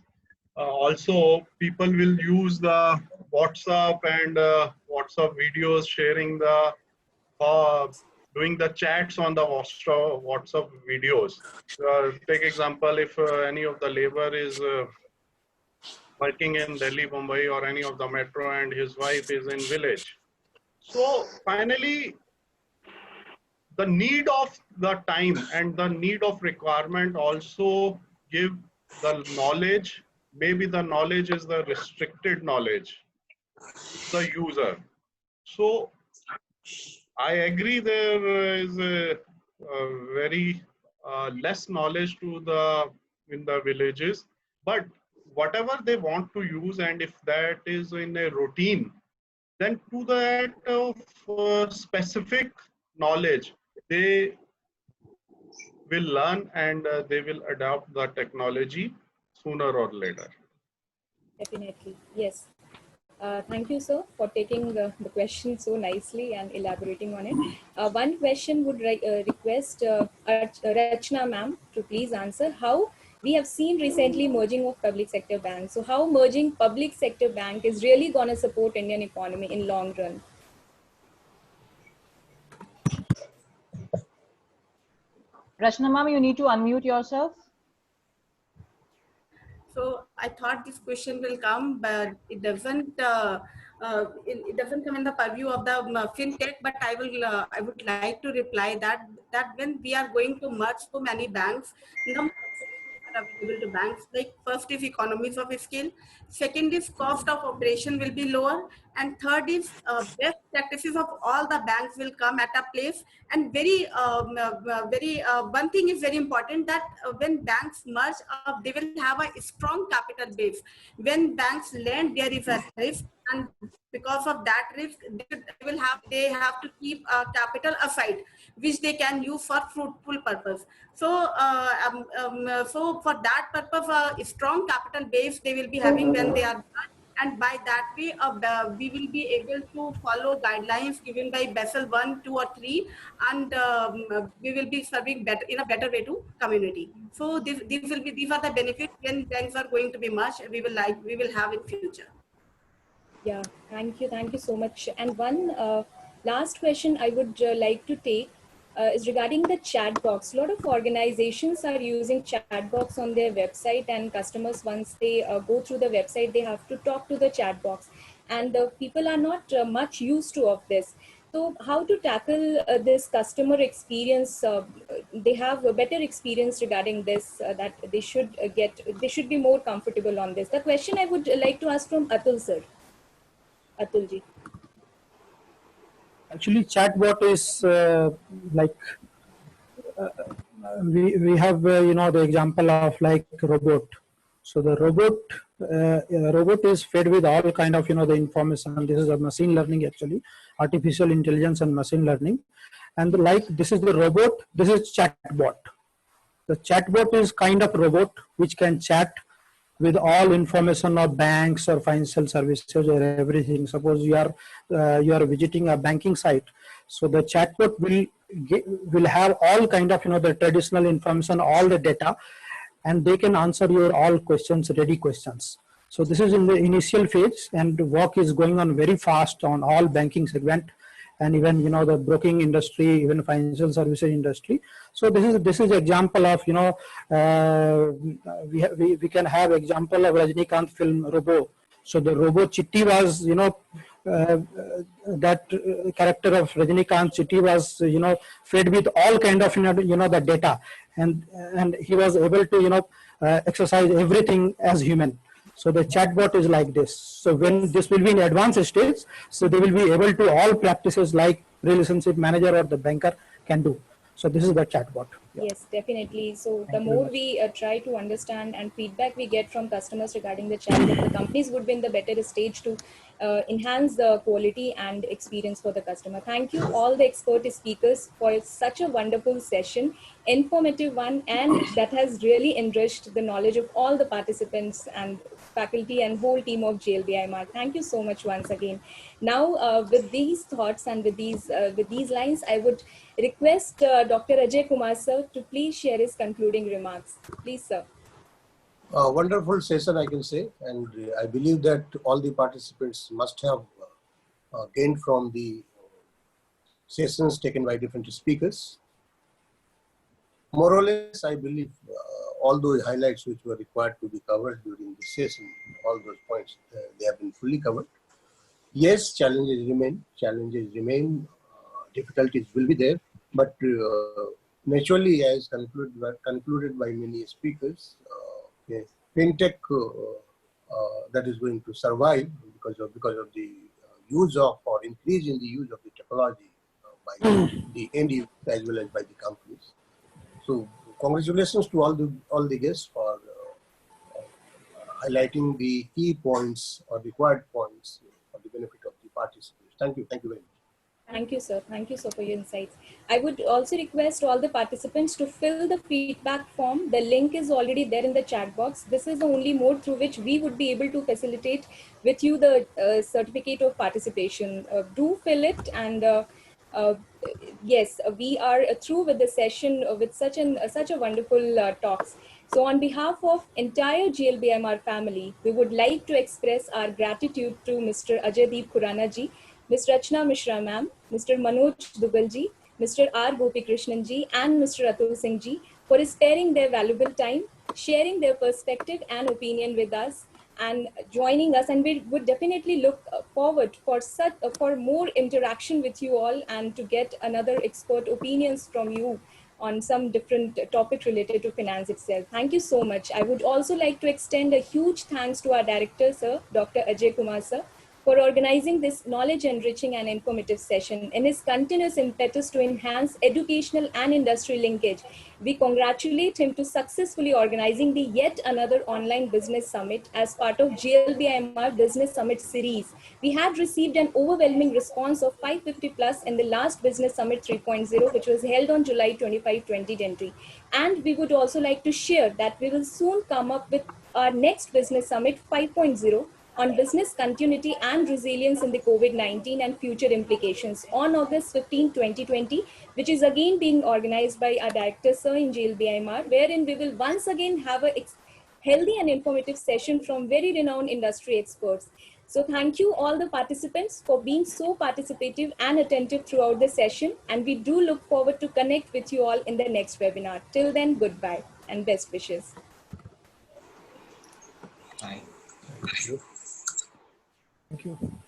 also people will use the WhatsApp and WhatsApp videos, sharing the doing the chats on the WhatsApp videos. Take example, if any of the labor is working in Delhi, Mumbai, or any of the metro, and his wife is in village. So finally, the need of the time and the need of requirement also give the knowledge. Maybe the knowledge is the restricted knowledge, the user. So I agree there is a very less knowledge in the villages, but whatever they want to use, and if that is in a routine, then to that specific knowledge, they will learn and they will adopt the technology. sooner or later. Definitely, yes. Thank you, sir, for taking the question so nicely and elaborating on it. One question would request Rachna ma'am to please answer. How we have seen recently merging of public sector banks. So how merging public sector bank is really going to support Indian economy in long run? Rachna ma'am, you need to unmute yourself. So I thought this question will come, but it doesn't. It doesn't come in the purview of the fintech. But I will. I would like to reply that when we are going to merge so many banks, number are available to banks. Like first is economies of scale, second is cost of operation will be lower, and third is best practices of all the banks will come at a place. And one thing is very important, that when banks merge, they will have a strong capital base. When banks lend, there is a risk, and because of that risk, they have to keep capital aside, which they can use for fruitful purpose. So so for that purpose, a strong capital base they will be having when they are, and by that way we will be able to follow guidelines given by Basel 1, 2 or 3, and we will be serving better in a better way to community. So these are the benefits when banks are going to be merged. We will have in future. Yeah, thank you so much. And one last question I would like to take is regarding the chat box. A lot of organizations are using chat box on their website, and customers, once they go through the website, they have to talk to the chat box, and people are not much used to of this. So how to tackle this customer experience? They have a better experience regarding this, that they should be more comfortable on this. The question I would like to ask from Atul sir. Atulji. Actually, chatbot is like we have the example of like robot. So the robot is fed with all kind of the information. This is a machine learning, actually artificial intelligence and machine learning, and like this is the robot. This is chatbot. The chatbot is kind of robot which can chat with all information of banks or financial services or everything. Suppose you are visiting a banking site, so the chatbot will have all kind of the traditional information, all the data, and they can answer your all questions, ready questions. So this is in the initial phase, and the work is going on very fast on all banking segment, and even the broking industry, even financial services industry. So this is example of we can have example of Rajinikanth film Robo. So the Robo Chitti was that character of Rajinikanth Chitti was fed with all kind of the data, and he was able to exercise everything as human. So the chatbot is like this. So when this will be in advanced stage, so they will be able to all practices like relationship manager or the banker can do. So this is the chatbot. Yeah. Yes, definitely. So the more we try to understand and feedback we get from customers regarding the chatbot, the companies would be in the better stage to enhance the quality and experience for the customer. Thank you all the expert speakers for such a wonderful session, informative one, and that has really enriched the knowledge of all the participants and faculty and whole team of JLBI. Thank you so much once again. Now, with these thoughts and with these lines, I would request Dr. Ajay Kumar sir to please share his concluding remarks. Please, sir. Wonderful session, I can say, and I believe that all the participants must have gained from the sessions taken by different speakers. More or less, I believe all those highlights which were required to be covered during the session, all those points, they have been fully covered. Yes, challenges remain, difficulties will be there, but naturally, as concluded by many speakers, fintech that is going to survive because of the use of or increase in the use of the technology by the end users as well as by the companies. So congratulations to all the guests for highlighting the key points or required points for the benefit of the participants. Thank you very much. Thank you, sir. Thank you, sir, for your insights. I would also request all the participants to fill the feedback form. The link is already there in the chat box. This is the only mode through which we would be able to facilitate with you the certificate of participation. Do fill it, and uh, yes, we are through with the session with such a wonderful talks. So on behalf of entire GLBMR family, we would like to express our gratitude to Mr. Ajaydeep Khurana ji, Ms. Rachna Mishra ma'am, Mr. Manoj Dugal ji, Mr. R. Gopi Krishnan ji, and Mr. Atul Singh ji for sparing their valuable time, sharing their perspective and opinion with us, and joining us. And we would definitely look forward for for more interaction with you all and to get another expert opinions from you on some different topic related to finance itself. Thank you so much. I would also like to extend a huge thanks to our director, sir, Dr. Ajay Kumar, sir, for organizing this knowledge enriching and informative session. In his continuous impetus to enhance educational and industry linkage, we congratulate him to successfully organizing the yet another online business summit as part of GLBIMR Business Summit series. We had received an overwhelming response of 550 plus in the last Business Summit 3.0, which was held on July 25, 2020. And we would also like to share that we will soon come up with our next Business Summit 5.0 on business continuity and resilience in the COVID-19 and future implications on August 15, 2020, which is again being organized by our director, sir, in GLBIMR, wherein we will once again have a healthy and informative session from very renowned industry experts. So thank you all the participants for being so participative and attentive throughout the session. And we do look forward to connect with you all in the next webinar. Till then, goodbye and best wishes. Bye. Thank you. Thank you.